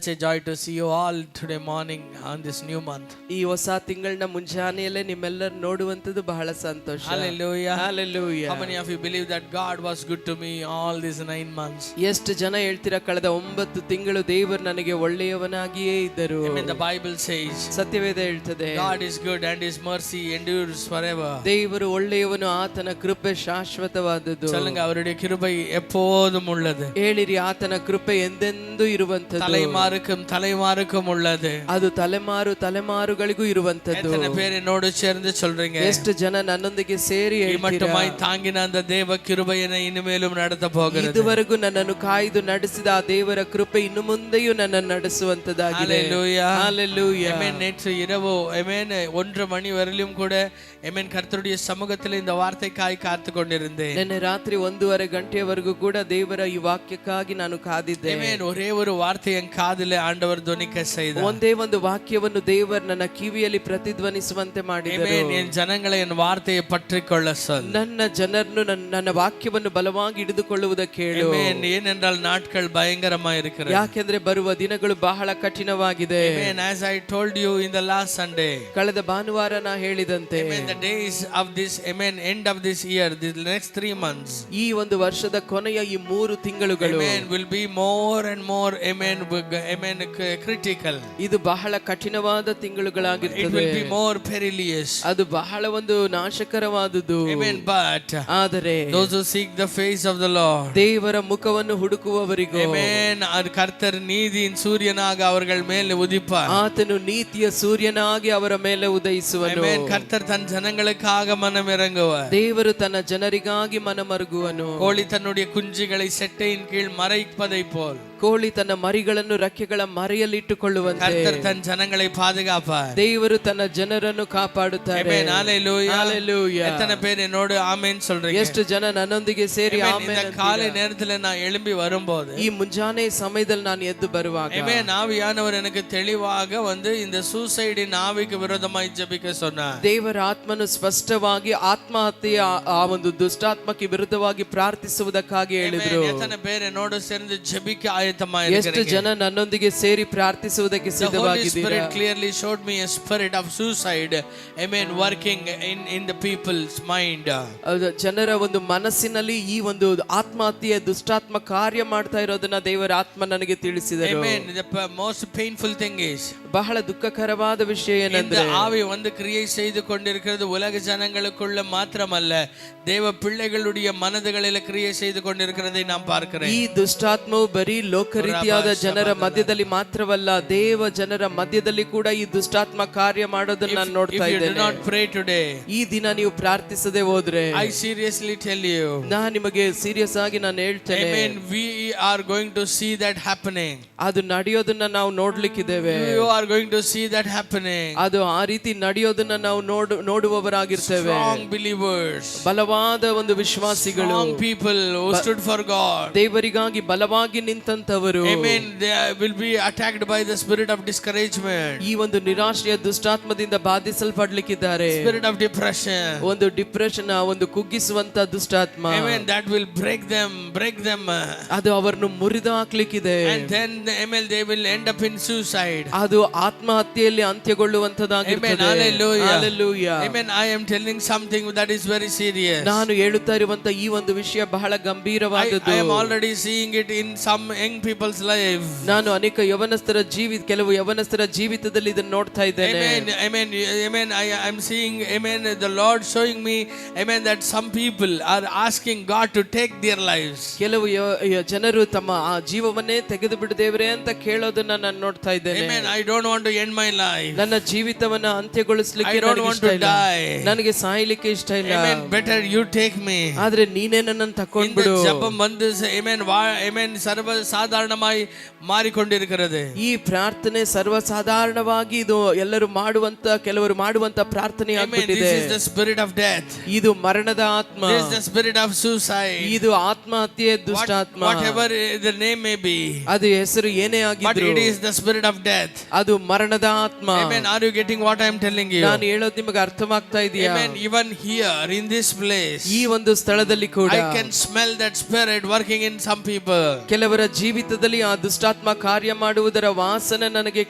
such a joy to see you all today morning on this new month. ಈ ಹೊಸ ತಿಂಗಳನ್ನ ಮುಂಜಾನೆಯಲ್ಲೇ ನಿಮ್ಮೆಲ್ಲರೂ ನೋಡುವಂತದ್ದು ಬಹಳ ಸಂತೋಷ. Hallelujah. Hallelujah. How many of you believe that God was good to me all these 9 months? ಎಷ್ಟು ಜನ ಹೇಳ್ತೀರಾ ಕಳೆದ 9 ತಿಂಗಳು ದೇವರು ನನಗೆ ಒಳ್ಳೆಯವನಾಗಿಯೇ ಇದ್ದರು. Amen. The Bible says ಸತ್ಯವೇದ ಹೇಳ್ತದೆ God is good and his mercy endures forever. ದೇವರು ಒಳ್ಳೆಯವನು, ಆತನ ಕೃಪೆ ಶಾಶ್ವತವಾದದ್ದು. சொல்லுங்க, அவருடைய கிருபை எப்போதும் உள்ளது. ಹೇಳಿರಿ, ಆತನ ಕೃಪೆ ಎಂದೆಂದೂ ಇರುವಂತದ್ದು. தலைமாறுக்கும் உள்ளது. ಅದು ತಲೆಮಾರುಗಳಿಗೂ ಇರುವಂತದ್ದು. எத்தனை பேர் என்னோடு சேர்ந்து சொல்றீங்க? ಎಷ್ಟು ಜನ ನನ್ನೊಂದಿಗೆ ಸೇರಿ மட்டுமாய் தாங்கின அந்த தேவ கிருபை என்னை இனிமேலும் நடத்த போகிறது. ಇದುವರೆಗೂ ನನ್ನನ್ನು ಕಾಯ್ದು ನಡೆಸಿದ ಆ ದೇವರ ಕೃಪೆ ಇನ್ನು ಮುಂದೆಯೂ ನನ್ನನ್ನು ನಡೆಸುವಂತದ್ದಾಗಿದೆ. Hallelujah. Hallelujah. Amen. நேற்று இரவு amen 1 மணி வரையிலும் கூட amen கர்த்தருடைய சமூகத்தில் இந்த வார்த்தைக்காய் காத்து கொண்டிருந்தேன். ನೆನ್ನೆ ರಾತ್ರಿ 1:30 ಗಂಟೆಯವರೆಗೂ ಕೂಡ ದೇವರ ಈ ವಾಕ್ಯಕ್ಕಾಗಿ ನಾನು ಕಾದಿದ್ದೆ. amen. ஒரே ஒரு வார்த்தை என் காதிலே ஆண்டவர் துணிக்க செய்தார். ಒಂದೇ ಒಂದು ವಾಕ್ಯವನ್ನು ದೇವರು ನನ್ನ ಕಿವಿಯಲ್ಲಿ ಪ್ರತಿಧ್ವನಿಸುವಂತೆ ಮಾಡಿದರು. amen. என் ஜனங்களை என் வார்த்தையை பற்றிக்கொள்ள சொல். ನನ್ನ ಜನರನ್ನು ನನ್ನ ವಾಕ್ಯವನ್ನು ಬಲವಾಗಿ ಹಿಡಿದುಕೊಳ್ಳುವುದಕ್ಕೆ ಹೇಳು. amen. ஏனென்றால் நாட்கள் பயங்கரமா இருக்கிறது. ಯಾಕೆಂದ್ರೆ ಬರುವ ದಿನಗಳು ಬಹಳ ಕಠಿಣವಾಗಿದೆ. amen. As I told you in the last Sunday, ಕಳೆದ ಭಾನುವಾರ ನಾ ಹೇಳಿದಂತೆ amen, the days of this amen end of this year, the next 3 months, ಈ ಒಂದು ವರ್ಷದ ಕೊನೆಯ ಈ 3 ತಿಂಗಳುಗಳು amen, will be more and more amen critical. ಇದು ಬಹಳ ಕಠಿಣವಾದ ತಿಂಗಳುಗಳಾಗಿರುತ್ತದೆ. It will be more perilous. ಅದು ಬಹಳ ಒಂದು ನಾಶಕರವಾದುದು. amen. But ಆದರೆ those who seek the face of the Lord, ದೇವರ ಮುಖವನ್ನು ಹುಡುಕುವವರಿಗೂ amen, கர்த்தர் நீதியின் சூரியனாக அவர்கள் மேல் உதிப்பார். ಆತನು ನೀತಿಯ ಸೂರ್ಯನಾಗಿ ಅವರ ಮೇಲೆ ಉದಯಿಸುವನು. amen. கர்த்தர் தன் ஜனங்களுக்காக மனம் இறங்குவார். ದೇವರು ತನ್ನ ಜನರಿಗಾಗಿ ಮನಮರುಗುವನು. கோழி தன்னுடைய குஞ்சுகளை செட்டையின் கீழ் மறைப்பதை போல் ಕೋಳಿ ತನ್ನ ಮರಿಗಳನ್ನು ರೆಕ್ಕೆಗಳ ಮರೆಯಲ್ಲಿಟ್ಟುಕೊಳ್ಳುವಂತೆ கர்த்தர் தன் ஜனங்களை பாதுகாப்பார். ದೇವರು ತನ್ನ ಜನರನ್ನು ಕಾಪಾಡುತ್ತಾರೆ. amen. Hallelujah. Hallelujah. எத்தனை பேர் என்னோடு ஆமென் சொல்றீங்க? ಎಷ್ಟು ಜನ ನನ್ನೊಂದಿಗೆ ಸೇರಿ ಆಮೆನ್ இந்த காலை நேரத்துல நான் எழும்பி வரும்போது, ಈ ಮುಂಜಾನೆ ಸಮಯದಲ್ಲಿ ನಾನು ಎದ್ದು ಬರುವಾಗ amen, ஆவியானவர் எனக்கு தெளிவாக வந்து இந்த சூசைடின் ஆவிக்கு விரோதமாய் ஜெபிக்க சொன்னார். ದೇವರ ಆತ್ಮನು ಸ್ಪಷ್ಟವಾಗಿ ಆತ್ಮಹತ್ಯೆಯ ಆ ಒಂದು ದುಷ್ಟಾತ್ಮಕ್ಕೆ ವಿರುದ್ಧವಾಗಿ ಪ್ರಾರ್ಥಿಸುವುದಕ್ಕಾಗಿ ಹೇಳಿದ್ರು. எத்தனை பேர் என்னோடு சேர்ந்து ஜெபிக்க ஆயத்தமாய் ಎಷ್ಟು ಜನ ನನ್ನೊಂದಿಗೆ ಸೇರಿ ಪ್ರಾರ್ಥಿಸುವುದಕ್ಕೆ ಸಿದ್ಧವಾಗಿದ್ದೀರಾ? The Holy Spirit clearly showed me a spirit of suicide, amen, working in the people's mind. ಜನರ ಒಂದು ಮನಸ್ಸಿನಲ್ಲಿ ಈ ಒಂದು ಆತ್ಮಹತ್ಯೆಯ ದುಷ್ಟಾತ್ಮ ಕಾರ್ಯ ಮಾಡ್ತಾ ಇರೋದನ್ನ ದೇವರ ಆತ್ಮ ನನಗೆ ತಿಳಿಸಿದರು. amen. The most painful thing is, ಬಹಳ ದುಃಖಕರವಾದ ವಿಷಯ இந்த ಏನಂದ್ರೆ ஆவி வந்து கிரியை செய்து கொண்டிருக்கிறது உலக ஜனங்களுக்குள்ள மாத்திரமல்ல, தேவ பிள்ளைகளுடைய மனதுகளில கிரியை செய்து கொண்டிருக்கிறதை நாம் பார்க்கிறேன். ಈ ದುಷ್ಟಾತ್ಮವು ಬರೀ ಲೋಕರೀತಿಯಾದ ಜನರ ಮಧ್ಯದಲ್ಲಿ ಮಾತ್ರವಲ್ಲ, ದೇವ ಜನರ ಮಧ್ಯದಲ್ಲಿ ಕೂಡ ಈ ದುಷ್ಟಾತ್ಮ ಕಾರ್ಯ ಮಾಡೋದನ್ನ ನಾನು ನೋಡ್ತಾ If you do ಇದ್ದೇನೆ. not pray today, ಈ ದಿನ ನೀವು ಪ್ರಾರ್ಥಿಸದೆ ಹೋದ್ರೆ, I seriously tell you, ನಾನು ನಿಮಗೆ ಸೀರಿಯಸ್ ಆಗಿ ನಾನು ಹೇಳ್ತೇನೆ, amen, we are going to see that happening. ಅದು ನಡೆಯೋದನ್ನ ನಾವು ನೋಡ್ಲಿಕ್ಕಿದ್ದೇವೆ. You are going to see that happening. ಅದು ಆ ರೀತಿ ನಡೆಯೋದನ್ನ ನಾವು ನೋಡುವವರಾಗಿರ್ತೇವೆ. Strong believers, ಬಲವಾದ ಒಂದು ವಿಶ್ವಾಸಿಗಳು, strong people who stood for God, ದೇವರಿಗಾಗಿ ಬಲವಾಗಿ ನಿಂತಂತವರು, amen, they will be attacked by the spirit of discouragement, ಈ ಒಂದು ನಿರಾಶೆಯ ದುಷ್ಟಾತ್ಮದಿಂದ ಬಾಧಿಸಲ್ಪಡ್ಲಿಕ್ಕಿದ್ದಾರೆ. spirit of depression, ಒಂದು ಡಿಪ್ರೆಷನ್, ಒಂದು ಕುಗ್ಗಿಸುವಂತ ದುಷ್ಟಾತ್ಮ, amen, that will break them. ಅದು ಅವರನ್ನು ಮುರಿದು ಹಾಕ್ಲಿಕ್ಕಿದೆ. And then amen, they will end up in suicide. ಅದು ಆತ್ಮಹತ್ಯೆಯಲ್ಲಿ ಅಂತ್ಯಗೊಳ್ಳುವಂತದ್ದಾಗಿರುತ್ತದೆ. Amen. Hallelujah. Hallelujah. Amen. I am telling something that is very serious. ನಾನು ಹೇಳುತ್ತಾ ಇರುವಂತ ಈ ಒಂದು ವಿಷಯ ಬಹಳ ಗಂಭೀರವಾದದ್ದು. I am already seeing it in some young people's life. ನಾನು ಅನೇಕ ಕೆಲವು ಯವನಸ್ಥರ ಜೀವಿತದಲ್ಲಿ ಇದನ್ನು ನೋಡ್ತಾ ಇದ್ದೇನೆ. Amen. I am seeing, amen, the Lord showing me, amen, that some people are asking God to take their lives. ಕೆಲವು ಜನರು ತಮ್ಮ ಆ ಜೀವವನ್ನೇ ತೆಗೆದು ಬಿಡು ದೇವರೇ ಅಂತ ಕೇಳೋದನ್ನ ನಾನು ನೋಡ್ತಾ ಇದ್ದೇನೆ. Amen. I don't want to end my life. ನನ್ನ ಜೀವಿತವನ್ನ ಅಂತ್ಯಗೊಳಿಸಲಿಕ್ಕೆ I don't want to die. ನನಗೆ ಸಾಯಲಿಕ್ಕೆ ಇಷ್ಟ ಇಲ್ಲ. Amen. Better you take me. ಆದ್ರೆ ನೀನೇ ನನ್ನನ್ನು ತಕೊಂಡ್ಬಿಡು. இந்த ஜெபம் வந்து amen ಸರ್ವ ಸಾಧಾರಣമായി ಮಾರಿಕೊಂಡಿರುತ್ತದೆ. ಈ ಪ್ರಾರ್ಥನೆ ಸರ್ವಸಾಧಾರಣವಾಗಿ ಇದು ಕೆಲವರು ಮಾಡುವಂತ ಪ್ರಾರ್ಥನೆ ಆಗಿಬಿಟ್ಟಿದೆ. This is the spirit of death. ಇದು ಮರಣದ ಆತ್ಮ. This is the spirit of suicide. ಇದು ಆತ್ಮಹತ್ಯೆ ದುಷ್ಟಾತ್ಮ. Whatever the name may be. ಅದು ಹೆಸರು ಏನೇ ಆಗಿದ್ರು, but it is the spirit of death. ಅದು ಮರಣದ ಆತ್ಮ. Amen. Are you getting what I am telling you? ನಾನು ಹೇಳೋದು ನಿಮಗೆ ಅರ್ಥವಾಗ್ತಾ ಇದೆಯಾ? Amen. Even here in this place, ಈ ಒಂದು ಸ್ಥಳದಲ್ಲಿ ಕೂಡ I can smell that spirit working in some people. ಕೆಲವರ ಜೀವಿತದಲ್ಲಿ ಆ ದುಷ್ಟಾತ್ಮ ಕಾರ್ಯ ಮಾಡುವುದರ ವಾಸನೆ ನನಗೆ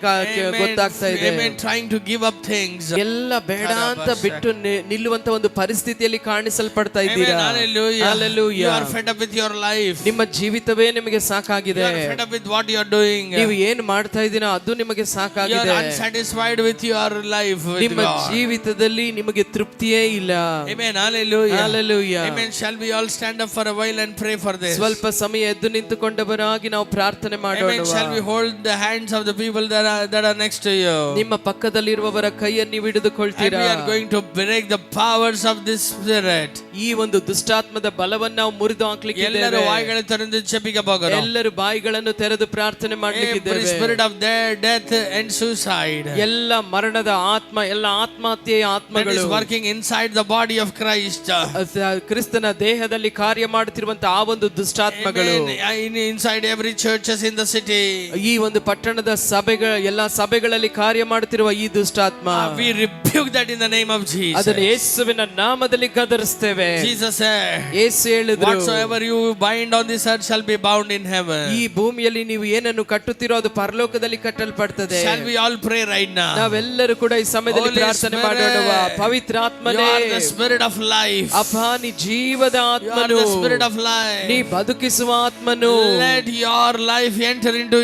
ಗೊತ್ತಾಗ್ತಾ ಇದೆ. Amen. Trying to give up things. ಎಲ್ಲ ಬೇಡ ಅಂತ ಬಿಟ್ಟು ನಿಲ್ಲುವಂತ ಒಂದು ಪರಿಸ್ಥಿತಿಯಲ್ಲಿ ಕಾಣಿಸಲ್ಪಡ್ತಾ ಇದ್ದೀರಾ. Hallelujah. Hallelujah. You are fed up with your life. ನಿಮ್ಮ ಜೀವಿತವೇ ನಿಮಗೆ ಸಾಕಾಗಿದೆ. You are fed up with what you are doing. ನೀವು ಏನು ಮಾಡ್ತಾ ಇದ್ದೀರಾ ಅದು ನಿಮಗೆ ಸಾಕಾಗಿದೆ. You are unsatisfied with your life. ನಿಮ್ಮ ಜೀವಿತದಲ್ಲಿ ನಿಮಗೆ ತೃಪ್ತಿಯೇ ಇಲ್ಲ. Amen. Hallelujah. Hallelujah. Amen. Shall we all stand up for a while and pray for this? ಸ್ವಲ್ಪ ಸಮಯ ಎದ್ದು ನಿಂತುಕೊಂಡವರಾಗಿ ನಾವು ಪ್ರಾರ್ಥನೆ ಮಾಡೋಣ. Amen. Shall we hold the hands of the people that are next to you? ನಿಮ್ಮ ಪಕ್ಕದಲ್ಲಿರುವವರ ಕೈಯನ್ನು ನೀವು ಹಿಡಿದುಕೊಳ್ಳುತ್ತೀರಾ. We are going to break the powers of this spirit. ಈ ಒಂದು ದುಷ್ಟಾತ್ಮದ ಬಲವನ್ನು ನಾವು ಮುರಿದು ಹಾಕಲಿಕ್ಕೆ ಎಲ್ಲರೂ ಬಾಯಿಗಳನ್ನು ತೆರೆದು ಜಪಿಸಬಹುದು. ಎಲ್ಲರೂ ಬಾಯಿಗಳನ್ನು ತೆರೆದು ಪ್ರಾರ್ಥನೆ ಮಾಡಲಿಕ್ಕಿದ್ದೇವೆ. Every spirit of death and suicide. ಎಲ್ಲ ಮರಣದ ಆತ್ಮ, ಎಲ್ಲ ಆತ್ಮಹತ್ಯೆಯ ಆತ್ಮಗಳು that is working inside the body of Christ. ಕ್ರಿಸ್ತನ ದೇಹದಲ್ಲಿ ಕಾರ್ಯ ಮಾಡುತ್ತಿರುವಂತ ಆ ಒಂದು ದುಷ್ಟಾತ್ಮಗಳು inside every churches in the city. ಈ ಒಂದು ಪಟ್ಟಣದ ಸಭೆಗಳ ಎಲ್ಲ ಸಭೆಗಳಲ್ಲಿ ಕಾರ್ಯ ಮಾಡುತ್ತಿರುವ ಈ ದುಷ್ಟಾತ್ಮ we rebuke that in the name of Jesus. ಅದನ್ನು ಯೇಸುವಿನ ನಾಮದಲ್ಲಿ ಗದರಿಸುತ್ತೇವೆ. Jesus said, ಯೇಸು ಹೇಳಿದರು, whatsoever you bind on this earth shall be bound in heaven. ಈ ಭೂಮಿಯಲ್ಲಿ ನೀವು ಏನನ್ನು ಕಟ್ಟುತ್ತೀರೋ ಅದು ಪರಲೋಕದಲ್ಲಿ ಕಟ್ಟಲ್ಪಡುತ್ತದೆ. Shall we all pray right now? ನಾವೆಲ್ಲರೂ ಕೂಡ ಈ ಸಮಯದಲ್ಲಿ ಪ್ರಾರ್ಥನೆ ಮಾಡೋಣ. ಪವಿತ್ರಾತ್ಮನೇ, you are the spirit of life. ಅಪ್ಪ, ನೀ ಜೀವದ ಆತ್ಮನು, you are the spirit of life. ನೀ ಬದುಕಿಸುವ ಆತ್ಮನು. let your life enter into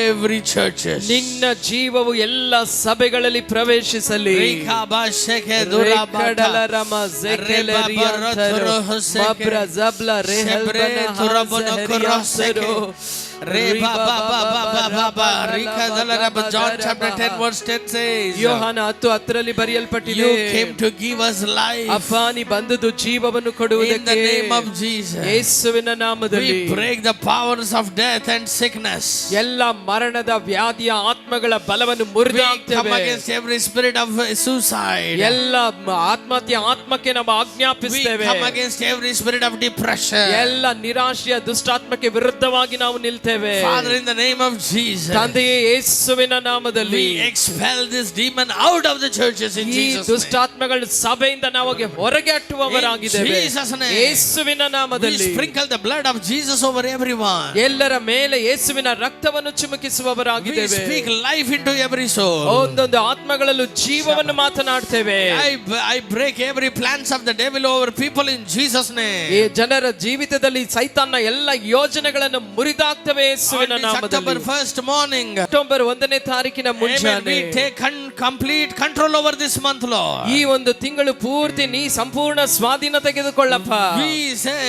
every church. ನಿನ್ನ ಜೀವವು ಎಲ್ಲ ಸಭೆಗಳಲ್ಲಿ ಪ್ರವೇಶಿಸಲಿ. John chapter 10 verse 10 says, ಯೋಹಾನ 10:10 ಬರೆಯಲ್ಪಟ್ಟಿದೆ, you came to give us life. ಅಪ್ಪ, ನೀ ಬಂದದ್ದು ಜೀವವನ್ನು ಕೊಡುವುದಕ್ಕೆ. in the name of Jesus, ಯೇಸುವಿನ ನಾಮದಲ್ಲಿ we break the powers of death and sickness. ಎಲ್ಲ ಮರಣದ ವ್ಯಾಧಿಯ ಆತ್ಮಗಳ ಬಲವನ್ನು ಮುರಿದು ಹಾಕ್ತೇವೆ. we come against every spirit of suicide. ಎಲ್ಲ ಆತ್ಮಹತ್ಯೆ ಆತ್ಮಕ್ಕೆ ನಾವು ಆಜ್ಞಾಪಿಸುತ್ತೇವೆ. we come against every spirit of depression. ಎಲ್ಲ ನಿರಾಶೆಯ ದುಷ್ಟಾತ್ಮಕ್ಕೆ ವಿರುದ್ಧವಾಗಿ ನಾವು ನಿಲ್ತೇವೆ. Father, in the name of Jesus, ತಂದೆಯೇ, ಯೇಸುವಿನ ನಾಮದಲ್ಲಿ we expel this demon out of the churches in Jesus name. ಈ ದುಷ್ಟಾತ್ಮಗಳು ಸಭೆಯಿಂದ ನಾವು ಹೊರಗೆ ಅಟ್ಟುವವರಾಗಿದ್ದೇವೆ. In Jesus name, ಯೇಸುವಿನ ನಾಮದಲ್ಲಿ we sprinkle the blood of Jesus over everyone. ಎಲ್ಲರ ಮೇಲೆ ಯೇಸುವಿನ ರಕ್ತವನ್ನು ಚಿಮುಕಿಸುವವರಾಗಿದ್ದೇವೆ. we speak life into every soul. ಒಂದೊಂದು ಆತ್ಮಗಳಲ್ಲೂ ಜೀವವನ್ನು ಮಾತನಾಡ್ತೇವೆ. I break every plans of the devil over people in Jesus name. ಈ ಜನರ ಜೀವಿತದಲ್ಲಿ ಸೈತಾನನ ಎಲ್ಲ ಯೋಜನೆಗಳನ್ನು ಮುರಿದಾಕ್ತೇವೆ ಯೇಸುವಿನ ನಾಮದಲ್ಲಿ. October 1st morning, ಅಕ್ಟೋಬರ್ 1ನೇ ತಾರೀಕಿನ ಮುಂಜಾನೆ, we take complete control over this month, Lord. ಈ ಒಂದು ತಿಂಗಳು ಪೂರ್ತಿ ನೀ ಸಂಪೂರ್ಣ ಸ್ವಾಧೀನ ತೆಗೆದುಕೊಳ್ಳಪ್ಪ. we say,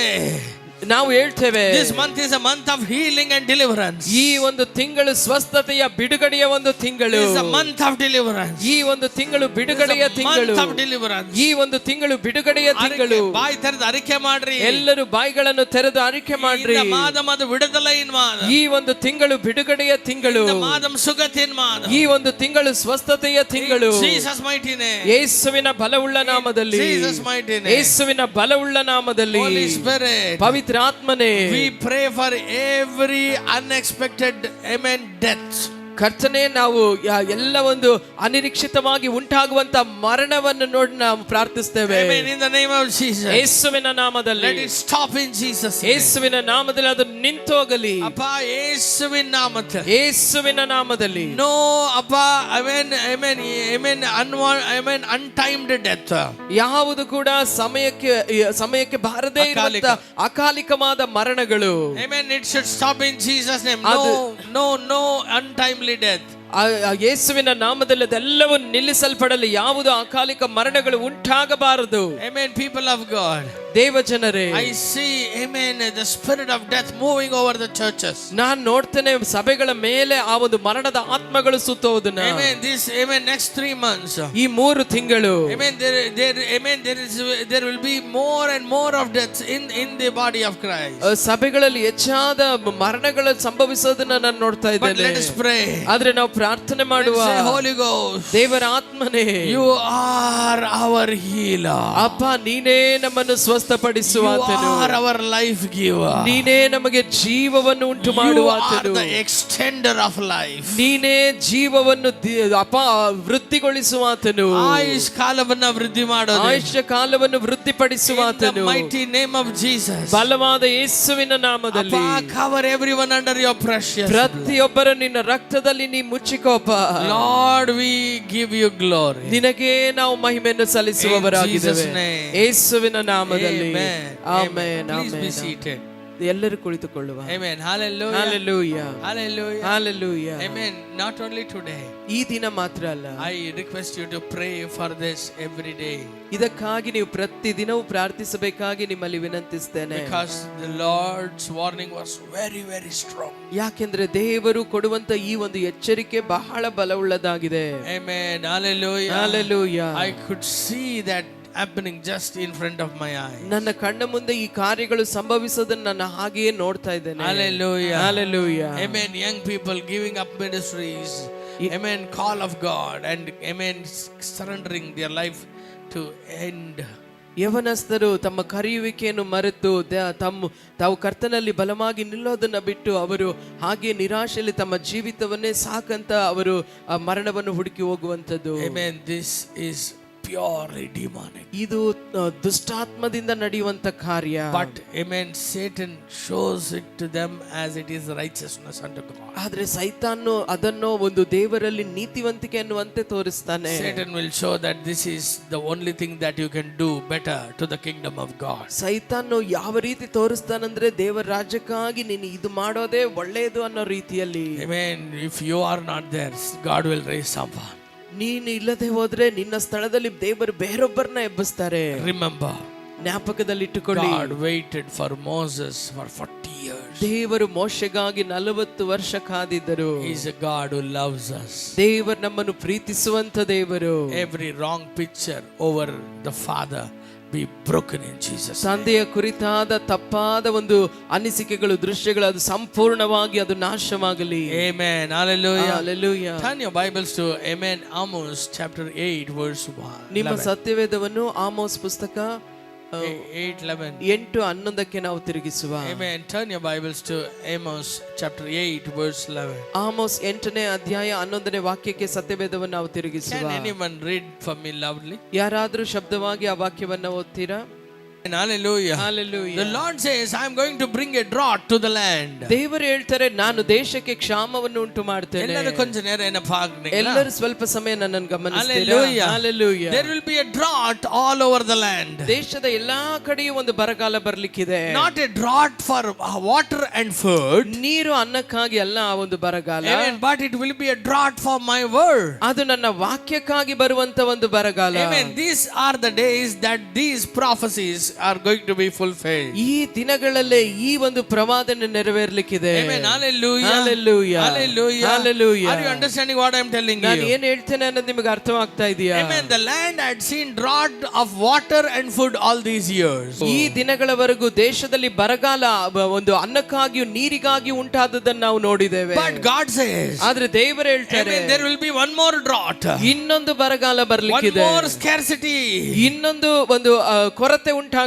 ನಾವು ಹೇಳ್ತೇವೆ, this month is a month of healing and deliverance. ಈ ಒಂದು ತಿಂಗಳು ಸ್ವಸ್ಥತೆಯ ಬಿಡುಗಡೆಯ ಒಂದು ತಿಂಗಳು. This is a month of deliverance. ಈ ಒಂದು ತಿಂಗಳು ಬಿಡುಗಡೆಯ ತಿಂಗಳು. month of deliverance. ಈ ಒಂದು ತಿಂಗಳು ಬಿಡುಗಡೆಯ ತಿಂಗಳು. ಬಾಯಿ ತೆರೆದು ಅರಿಕೆ ಮಾಡ್ರಿ. ಎಲ್ಲರೂ ಬಾಯಿಗಳನ್ನು ತೆರೆದು ಅರಿಕೆ ಮಾಡ್ರಿ. இந்த மாதம் அது விடுதலையின் மாதம். ಈ ಒಂದು ತಿಂಗಳು ಬಿಡುಗಡೆಯ ತಿಂಗಳು. இந்த மாதம் சுகத்தின் மாதம். ಈ ಒಂದು ತಿಂಗಳು ಸ್ವಸ್ಥತೆಯ ತಿಂಗಳು. Jesus mighty name. ಯೇಸುವಿನ ಬಲವುಳ್ಳ ನಾಮದಲ್ಲಿ. Jesus mighty name. ಯೇಸುವಿನ ಬಲವುಳ್ಳ ನಾಮದಲ್ಲಿ. Holy Spirit, ಪವಿತ್ರಾತ್ಮನೇ, we pray for every unexpected, amen, death. ಕರ್ತನೆ, ನಾವು ಎಲ್ಲ ಒಂದು ಅನಿರೀಕ್ಷಿತವಾಗಿ ಉಂಟಾಗುವಂತ ಮರಣವನ್ನು ನೋಡಿ ನಾವು ಪ್ರಾರ್ಥಿಸ್ತೇವೆ. Amen. In the name of Jesus, ಯೇಸುವಿನ ನಾಮದಲ್ಲಿ. let it stop in Jesus name. ಯೇಸುವಿನ ನಾಮದಲ್ಲಿ ಅದು ನಿಂತು ಹೋಗಲಿ. ಅಪ್ಪ, ಯೇಸುವಿನ ನಾಮದಲ್ಲಿ. ಯೇಸುವಿನ ನಾಮದಲ್ಲಿ. No, ಅಪ್ಪ, amen, amen, amen, amen, untimed death. ಯಾವುದು ಕೂಡ ಸಮಯಕ್ಕೆ ಬಾರದೇ ಇರುವಂತ ಅಕಾಲಿಕವಾದ ಮರಣಗಳು. Amen. It should stop in Jesus name. No untimely death. ಯೇಸುವಿನ ನಾಮದಲ್ಲಿ ಅದೆಲ್ಲವೂ ನಿಲ್ಲಿಸಲ್ಪಡಲಿ. ಯಾವುದು ಅಕಾಲಿಕ ಮರಣಗಳು ಉಂಟಾಗಬಾರದು. Amen. People of God, ದೇವ ಜನರೇ, I see, amen, the spirit of death moving over the churches. ನಾನು ನೋಡ್ತೇನೆ ಸಭೆಗಳ ಮೇಲೆ ಆ ಒಂದು ಮರಣದ ಆತ್ಮಗಳು ಸುತ್ತೋದನ್ನ. Amen. This, amen, next 3 months, ಈ 3 ತಿಂಗಳು, amen, there will be more and more of deaths in the body of Christ. ಸಭೆಗಳಲ್ಲಿ ಹೆಚ್ಚಾದ ಮರಣಗಳು ಸಂಭವಿಸೋದನ್ನ ನಾನು ನೋಡ್ತಾ But ಇದ್ದೇನೆ. let us pray. ಆದ್ರೆ ನಾವು ಪ್ರಾರ್ಥನೆ ಮಾಡುವ. Let's say, Holy Ghost, ದೇವರ ಆತ್ಮನೇ, you are our healer. ಅಪ್ಪ, ನೀನೇ ನಮ್ಮನ್ನು ಸ್ವಸ್ಥಪಡಿಸುವಾತನು. You are our life giver. ನೀನೇ ನಮಗೆ ಜೀವವನ್ನು ಉಂಟು You are ಮಾಡುವಾತನು. the extender of life. ನೀನೇ ಜೀವವನ್ನು ವೃದ್ಧಿಗೊಳಿಸುವಾತನು. ಆಯುಷ್ ಕಾಲವನ್ನ ವೃದ್ಧಿ ಮಾಡೋದು. ಆಯುಷ್ಯ ಕಾಲವನ್ನು ವೃದ್ಧಿಪಡಿಸುವಾತನು. In the mighty name of Jesus. ಬಲವಾದ ಯೇಸುವಿನ ನಾಮದಲ್ಲಿ. Cover everyone under your precious blood. ಪ್ರತಿಯೊಬ್ಬರ ನಿನ್ನ ರಕ್ತದಲ್ಲಿ ನೀ ಮುಚ್ಚಿಕೋಪ. Lord, we give you glory. ನಿನಗೆ ನಾವು ಮಹಿಮೆಯನ್ನು ಸಲ್ಲಿಸುವವರಾಗಿದ್ದೇವೆ ಯೇಸುವಿನ ನಾಮದಲ್ಲಿ. ಆಮೆನ್. Please be seated. ಎಲ್ಲರೂ ಕುಳಿತುಕೊಳ್ಳುವ. Amen. Hallelujah. Hallelujah. Hallelujah. Hallelujah. Amen. Not only today. ಈ ದಿನ ಮಾತ್ರ ಅಲ್ಲ. I request you to pray for this every day. ಇದಕ್ಕಾಗಿ ನೀವು ಪ್ರತಿ ದಿನವೂ ಪ್ರಾರ್ಥಿಸಬೇಕಾಗಿ ನಿಮ್ಮಲ್ಲಿ ವಿನಂತಿಸ್ತೇನೆ. Because the Lord's warning was very, very strong. ಯಾಕೆಂದ್ರೆ ದೇವರು ಕೊಡುವಂತ ಈ ಒಂದು ಎಚ್ಚರಿಕೆ ಬಹಳ ಬಲವುಳ್ಳದಾಗಿದೆ. Amen. Hallelujah. Hallelujah. I could see that happening just in front of my eyes. ನನ್ನ ಕಣ್ಣ ಮುಂದೆ ಈ ಕಾರ್ಯಗಳು ಸಂಭವಿಸೋದನ್ನ ನಾನು ಹಾಗೆಯೇ ನೋಡ್ತಾ ಇದ್ದೇನೆ. Hallelujah. Hallelujah. Amen. Young people giving up ministries. Amen. Call of God and amen. Surrendering their life to end. ಯವನಸ್ಥರು ತಮ್ಮ ಕರೆಯುವಿಕೆಯನ್ನು ಮರೆತು ತಾವು ಕರ್ತನಲ್ಲಿ ಬಲವಾಗಿ ನಿಲ್ಲೋದನ್ನ ಬಿಟ್ಟು ಅವರು ಹಾಗೆ ನಿರಾಶೆಯಲ್ಲಿ ತಮ್ಮ ಜೀವಿತವನ್ನೇ ಸಾಕಂತ ಅವರು ಮರಣವನ್ನು ಹುಡುಕಿ ಹೋಗುವಂತದ್ದು. Amen. This is purely demonic. ಇದು ದುಷ್ಟಾತ್ಮದಿಂದ ನಡೆಯುವಂತ ಕಾರ್ಯ. But amen, Satan shows it to them as it is righteousness unto God. ಆದ್ರೆ ಸೈತಾನು ಅದನ್ನು ಒಂದು ದೇವರಲ್ಲಿ ನೀತಿವಂತಿಕೆ ಅನ್ನುವಂತೆ ತೋರಿಸ್ತಾನೆ. Satan will show that this is the only thing that you can do better to the kingdom of God. ಸೈತಾನು ಯಾವ ರೀತಿ ತೋರಿಸ್ತಾನಂದ್ರೆ ದೇವರ ರಾಜ್ಯಕ್ಕಾಗಿ ನೀನು ಇದು ಮಾಡೋದೇ ಒಳ್ಳೆಯದು ಅನ್ನೋ ರೀತಿಯಲ್ಲಿ. Amen. If you are not there, God will raise someone. ನೀನು ಇಲ್ಲದೆ ಹೋದ್ರೆ ನಿನ್ನ ಸ್ಥಳದಲ್ಲಿ ದೇವರು ಬೇರೊಬ್ಬರನ್ನ ಎಬ್ಬಿಸ್ತಾರೆ. Remember, ಜ್ಞಾಪಕದಲ್ಲಿಟ್ಟುಕೊಳ್ಳಿ. God waited for Moses for 40 years. ದೇವರು ಮೋಶೆಗಾಗಿ 40 ವರ್ಷ ಕಾದಿದ್ದರು. He is a God who loves us. ದೇವರು ನಮ್ಮನ್ನು ಪ್ರೀತಿಸುವಂತ ದೇವರು. Every wrong picture over the Father be broken in Jesus. ತಂದೆಯ ಕುರಿತಾದ ತಪ್ಪಾದ ಒಂದು ಅನಿಸಿಕೆಗಳು ದೃಶ್ಯಗಳು ಅದು ಸಂಪೂರ್ಣವಾಗಿ ಅದು ನಾಶವಾಗಲಿ. Amen. Hallelujah. Hallelujah. Turn your Bibles to amen Amos chapter 8 verse 1. ನಿಮ್ಮ ಸತ್ಯವೇದವನ್ನು ಆಮೋಸ್ ಪುಸ್ತಕ 8:11. 8:11ಕ್ಕೆ ನಾವು ತಿರುಗಿಸುವ. Amen. Turn your Bibles to Amos chapter 8 verse 11. Amos 8ನೇ ಅಧ್ಯಾಯ 11ನೇ ವಾಕ್ಯಕ್ಕೆ ಸತ್ಯವೇದವನ್ನು ನಾವು ತಿರುಗಿಸುವ. Can anyone read for me loudly? ಯಾರಾದರೂ ಶಬ್ದವಾಗಿ ಆ ವಾಕ್ಯವನ್ನು ಓದ್ತೀರಾ? Hallelujah. Hallelujah. The Lord says, I am going to bring a drought to the land. ದೇವರು ಹೇಳ್ತಾರೆ ನಾನು ದೇಶಕ್ಕೆ ಕ್ಷಾಮವನ್ನು ಉಂಟು ಮಾಡ್ತೇನೆ. ಎಲ್ಲರೂ ಕೊಂಚ ನೇರ ಏನಪ್ಪ ಆಗ್ಲಿ. ಎಲ್ಲರೂ ಸ್ವಲ್ಪ ಸಮಯ ನನ್ನನ್ನು ಗಮನಿಸ್ತೀರಾ? Hallelujah. Hallelujah. There will be a drought all over the land. ದೇಶದ ಎಲ್ಲಾ ಕಡೆಯೂ ಒಂದು ಬರಗಾಲ ಬರ್ಲಿಕ್ಕಿದೆ. Not a drought for water and food. ನೀರು ಅನ್ನಕ್ಕಾಗಿ ಅಲ್ಲ ಆ ಒಂದು ಬರಗಾಲ. Amen. But it will be a drought for my word. ಅದು ನನ್ನ ವಾಕ್ಯಕ್ಕಾಗಿ ಬರುವಂತ ಒಂದು ಬರಗಾಲ. Amen. These are the days that these prophecies are going to be fulfilled. ಈ ದಿನಗಳಲ್ಲೇ ಈ ಒಂದು ಪ್ರವಾದನೆ ನೆರವೇರಲಿಕ್ಕಿದೆ. Amen. Hallelujah. Hallelujah. Hallelujah. Hallelujah. Are you understanding what I am telling you? ನಾನು ಏನು ಹೇಳ್ತೇನೆ ಅನ್ನೋದು ನಿಮಗೆ ಅರ್ಥವಾಗ್ತಾ ಇದೆಯಾ? Amen. The land had seen drought of water and food all these years. ಈ ದಿನಗಳವರೆಗೂ ದೇಶದಲ್ಲಿ ಬರಗಾಲ ಒಂದು ಅನ್ನಕ್ಕಾಗಿಯೂ ನೀರಿಗಾಗಿಯೂ ಉಂಟಾದದ್ದನ್ನು ನಾವು ನೋಡಿದ್ದೇವೆ. But God says, ಆದ್ರೆ ದೇವರು ಹೇಳ್ತಾರೆ, Amen, there will be one more drought. ಇನ್ನೊಂದು ಬರಗಾಲ ಬರ್ಲಿಕ್ಕಿದೆ. One more scarcity. ಇನ್ನೊಂದು ಒಂದು ಕೊರತೆ ಉಂಟಾಗ್ಲಿಕ್ಕಿದೆ.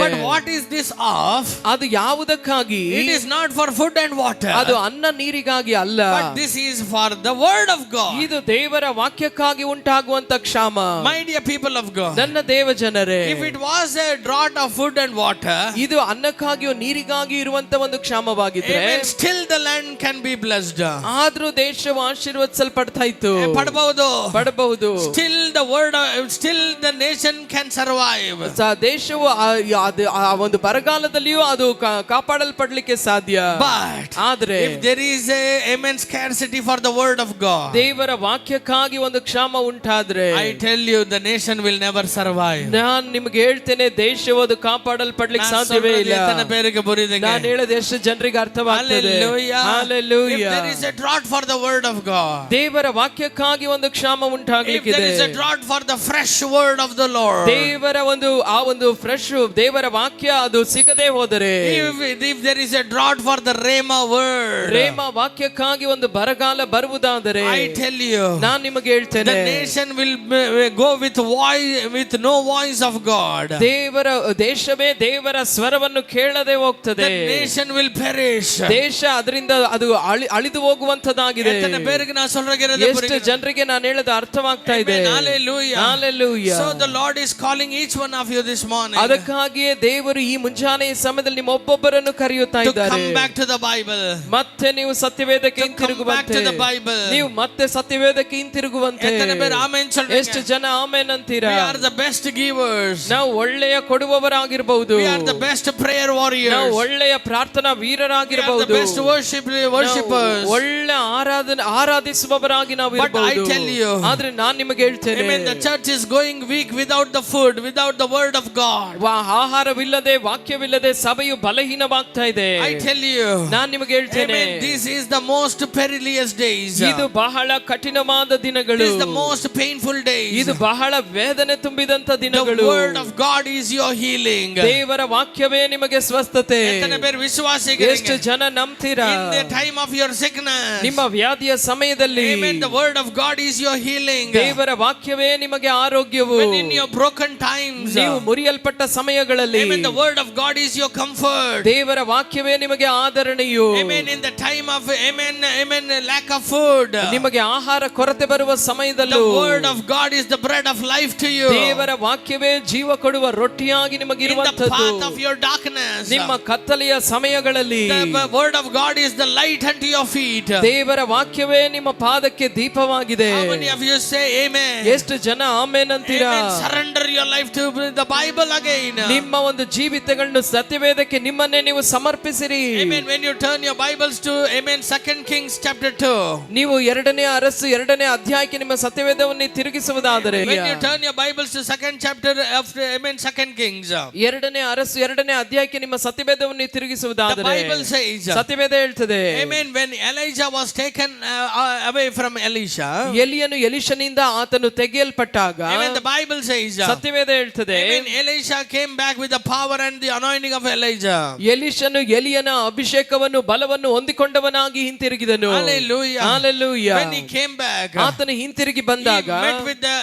But what is this of? ಅದು ಯಾವುದಕ್ಕಾಗಿ? It is not for food and water. ಅದು ಅನ್ನ ನೀರಿಗಾಗಿ ಅಲ್ಲ. But this is for the word of God. ಇದು ದೇವರ ವಾಕ್ಯಕ್ಕಾಗಿ ಉಂಟಾಗುವಂತ ಕ್ಷಾಮ. My dear people of God, ನನ್ನ ದೇವ ಜನರೇ, if it was a drought of food and water, ಇದು ಅನ್ನಕ್ಕಾಗಿಯೂ ನೀರಿಗಾಗಿ ಇರುವಂತ ಒಂದು ಕ್ಷಾಮವಾಗಿದ್ರೆ, Amen, still the land can be blessed. ಆದ್ರೂ ದೇಶವು ಆಶೀರ್ವದಿಸಲ್ಪಡ್ತಾ ಇತ್ತು. ಪಡಬಹುದು. Still the nation can survive. ದೇಶವು ಆ ಒಂದು ಬರಗಾಲದಲ್ಲಿಯೂ ಅದು ಕಾಪಾಡಲ್ಪಡ್ಲಿಕ್ಕೆ ಸಾಧ್ಯ. But ಆದ್ರೆ if there is a amen scarcity for the word of God, ದೇವರ ವಾಕ್ಯಕ್ಕಾಗಿ ಒಂದು ಕ್ಷಾಮ ಉಂಟಾದ್ರೆ, I tell you the nation will never survive. ನಾನು ನಿಮಗೆ ಹೇಳ್ತೇನೆ ದೇಶವು ಅದು ಕಾಪಾಡಲ್ಪಡ್ಲಿಕ್ಕೆ ಸಾಧ್ಯವೇ ಇಲ್ಲ. ನಾನು ಹೇಳೋದು ಎಷ್ಟು ಜನರಿಗೆ ಅರ್ಥವಾಗ್ತದೆ. Hallelujah. If there is a drought for the word of God, ದೇವರ ವಾಕ್ಯಕ್ಕಾಗಿ ಒಂದು ಕ್ಷಾಮ ಉಂಟಾಗಲಿಕ್ಕಿದೆ. If there is a drought for the fresh word of the Lord, ದೇವರ ಒಂದು ಆ ಒಂದು ಫ್ರೆಶ್ ದೇವರ ವಾಕ್ಯ ಅದು ಸಿಗದೆ ಹೋದರೆ, if there is a drought for the Rhema word, ರೇಮ ವಾಕ್ಯಕ್ಕಾಗಿ ಒಂದು ಬರಗಾಲ ಬರುವುದಾದರೆ, I tell you, ನಾನು ನಿಮಗೆ ಹೇಳ್ತೇನೆ, the nation will go with no voice of God. ದೇವರ ದೇಶವೇ ದೇವರ ಸ್ವರವನ್ನು ಕೇಳದೆ ಹೋಗ್ತದೆ. The nation will perish. ದೇಶ ಅದರಿಂದ ಅದು ಅಳಿದು ಹೋಗುವಂತದಾಗಿದೆ. எத்தனை பேருக்கு நான் சொல்றது ಎಷ್ಟು ಜನರಿಗೆ ನಾನು ಹೇಳೋದು ಅರ್ಥವಾಗ್ತಾ ಇದೆ? Hallelujah. Hallelujah. So the Lord is calling each one of you this morning ಅದಕ್ಕಾಗಿಯೇ ದೇವರು ಈ ಮುಂಜಾನೆಯ ಸಮಯದಲ್ಲಿ ನಿಮ್ಮ ಒಬ್ಬೊಬ್ಬರನ್ನು ಕರೆಯುತ್ತಾ to ಇದ್ದಾರೆ. come back to the Bible. ಮತ್ತೆ ನೀವು ಸತ್ಯವೇದಕ್ಕೆ ಹಿಂತಿರುಗುವಂತೆ, ನೀವು ಮತ್ತೆ ಸತ್ಯವೇದಕ್ಕೆ ಹಿಂತಿರುಗುವಂತೆ. எத்தனை பேர் ஆமென் சொல்றீங்க? ಎಷ್ಟು ಜನ ಆಮೆನ್ ಅಂತೀರಾ? We are the best givers. ನಾವು ಒಳ್ಳೆಯ ಕೊಡುವವರಾಗಿರಬಹುದು. We are the best prayer warriors. ನಾವು ಒಳ್ಳೆಯ ಪ್ರಾರ್ಥನಾ ವೀರರಾಗಿರಬಹುದು. We are the best worshipers. ಒಳ್ಳೆ ಆರಾಧಿಸುವವರಾಗಿ ನಾವು ಇರಬಹುದು. But I tell you, ಆದ್ರೆ ನಾನು ನಿಮಗೆ ಹೇಳ್ತೇನೆ, amen, the church is going weak without the food, without the word of God. ಆಹಾರವಿಲ್ಲದೆ ವಾಕ್ಯವಿಲ್ಲದೆ ಸಭೆಯು ಬಲಹೀನವಾಗ್ತಾ ಇದೆ. I tell you, ನಾನು ನಿಮಗೆ ಹೇಳ್ತೇನೆ, amen, this is the most perilous days. ಇದು ಬಹಳ ಕಠಿಣವಾದ ದಿನಗಳು. This is the most painful days. ಇದು ಬಹಳ ವೇದನೆ ತುಂಬಿದಂತ ದಿನಗಳು. The word of God is your healing. ದೇವರ ವಾಕ್ಯವೇ ನಿಮಗೆ ಸ್ವಸ್ಥತೆ. ಎತ್ತನೆ ಬೇರೆ ವಿಶ್ವಾಸಿಗಳಿಗೆ, ಎಷ್ಟು ಜನ ನಂಬ್ತೀರಾ? In the time of your sickness, ನಿಮ್ಮ ವ್ಯಾಧಿಯ ಸಮಯದಲ್ಲಿ, amen, the word of God is your healing. ದೇವರ ವಾಕ್ಯವೇ ನಿಮಗೆ ಆರೋಗ್ಯವು. When in your broken times, ನೀವು ಮುರಿಯಲ್ಪಟ್ಟ ಸಮಯಗಳಲ್ಲಿ, amen, the word of God is your comfort. ದೇವರ ವಾಕ್ಯವೇ ನಿಮಗೆ ಆದರಣೆಯು. Amen, in the time of amen lack of food, ನಿಮಗೆ ಆಹಾರ ಕೊರತೆ ಬರುವ ಸಮಯದಲ್ಲೂ, the word of God is the bread of life to you. ದೇವರ ವಾಕ್ಯವೇ ಜೀವ ಕೊಡುವ ರೊಟ್ಟಿಯಾಗಿ ನಿಮಗೆ ಇರುವಂತದ್ದು. In the path of your darkness, ನಿಮ್ಮ ಕತ್ತಲೆಯ ಸಮಯಗಳಲ್ಲಿ, the word of God is the light unto your feet. ದೇವರ ವಾಕ್ಯವೇ ನಿಮ್ಮ ಪಾದಕ್ಕೆ ದೀಪವಾಗಿದೆ. How many of you say amen? ಎಷ್ಟು ಜನ ಆಮೆನ್ ಅಂತೀರಾ? Amen. Surrender your life to the Bible again. ನಿಮ್ಮ ಒಂದು ಜೀವಿತಗಳನ್ನು ಸತ್ಯವೇದಕ್ಕೆ ನಿಮ್ಮನ್ನೇ ನೀವು ಸಮರ್ಪಿಸಿರಿ. Amen. When you turn your Bibles to amen 2 Kings chapter 2, ನೀವು ಎರಡನೇ ಅರಸು ಎರಡನೇ ಅಧ್ಯಾಯಕ್ಕೆ ನಿಮ್ಮ ಸತ್ಯವೇದವನ್ನು ತಿರುಗಿಸುವುದಾದರೆ, when you turn your Bibles to 2nd chapter of amen 2 Kings, ಎರಡನೇ ಅರಸು ಎರಡನೇ ಅಧ್ಯಾಯಕ್ಕೆ ನಿಮ್ಮ ಸತ್ಯವೇದವನ್ನು the ತಿರುಗಿಸುವುದಾದರೆ, Bible says, ಸತ್ಯವೇದ ಹೇಳ್ತದೆ, amen, when Elijah was taken away from Elisha, ಎಲಿಯನು ಎಲಿಷನಿಂದ ಆತನು ತೆಗೆಯಲ್ಪಟ್ಟಾಗ, amen, the Bible says, ಸತ್ಯವೇದ ಹೇಳ್ತದೆ, amen, Elisha came back with the power and the anointing of Elijah. ಎಲಿಷನು ಎಲಿಯನ ಅಭಿಷೇಕವನ್ನು ಬಲವನ್ನು ಹೊಂದಿಕೊಂಡವನಾಗಿ ಹಿಂತಿರುಗಿದನು. Hallelujah. Hallelujah. When he came back, ಆತನು ಹಿಂತಿರುಗಿ ಬಂದಾಗ, he met with the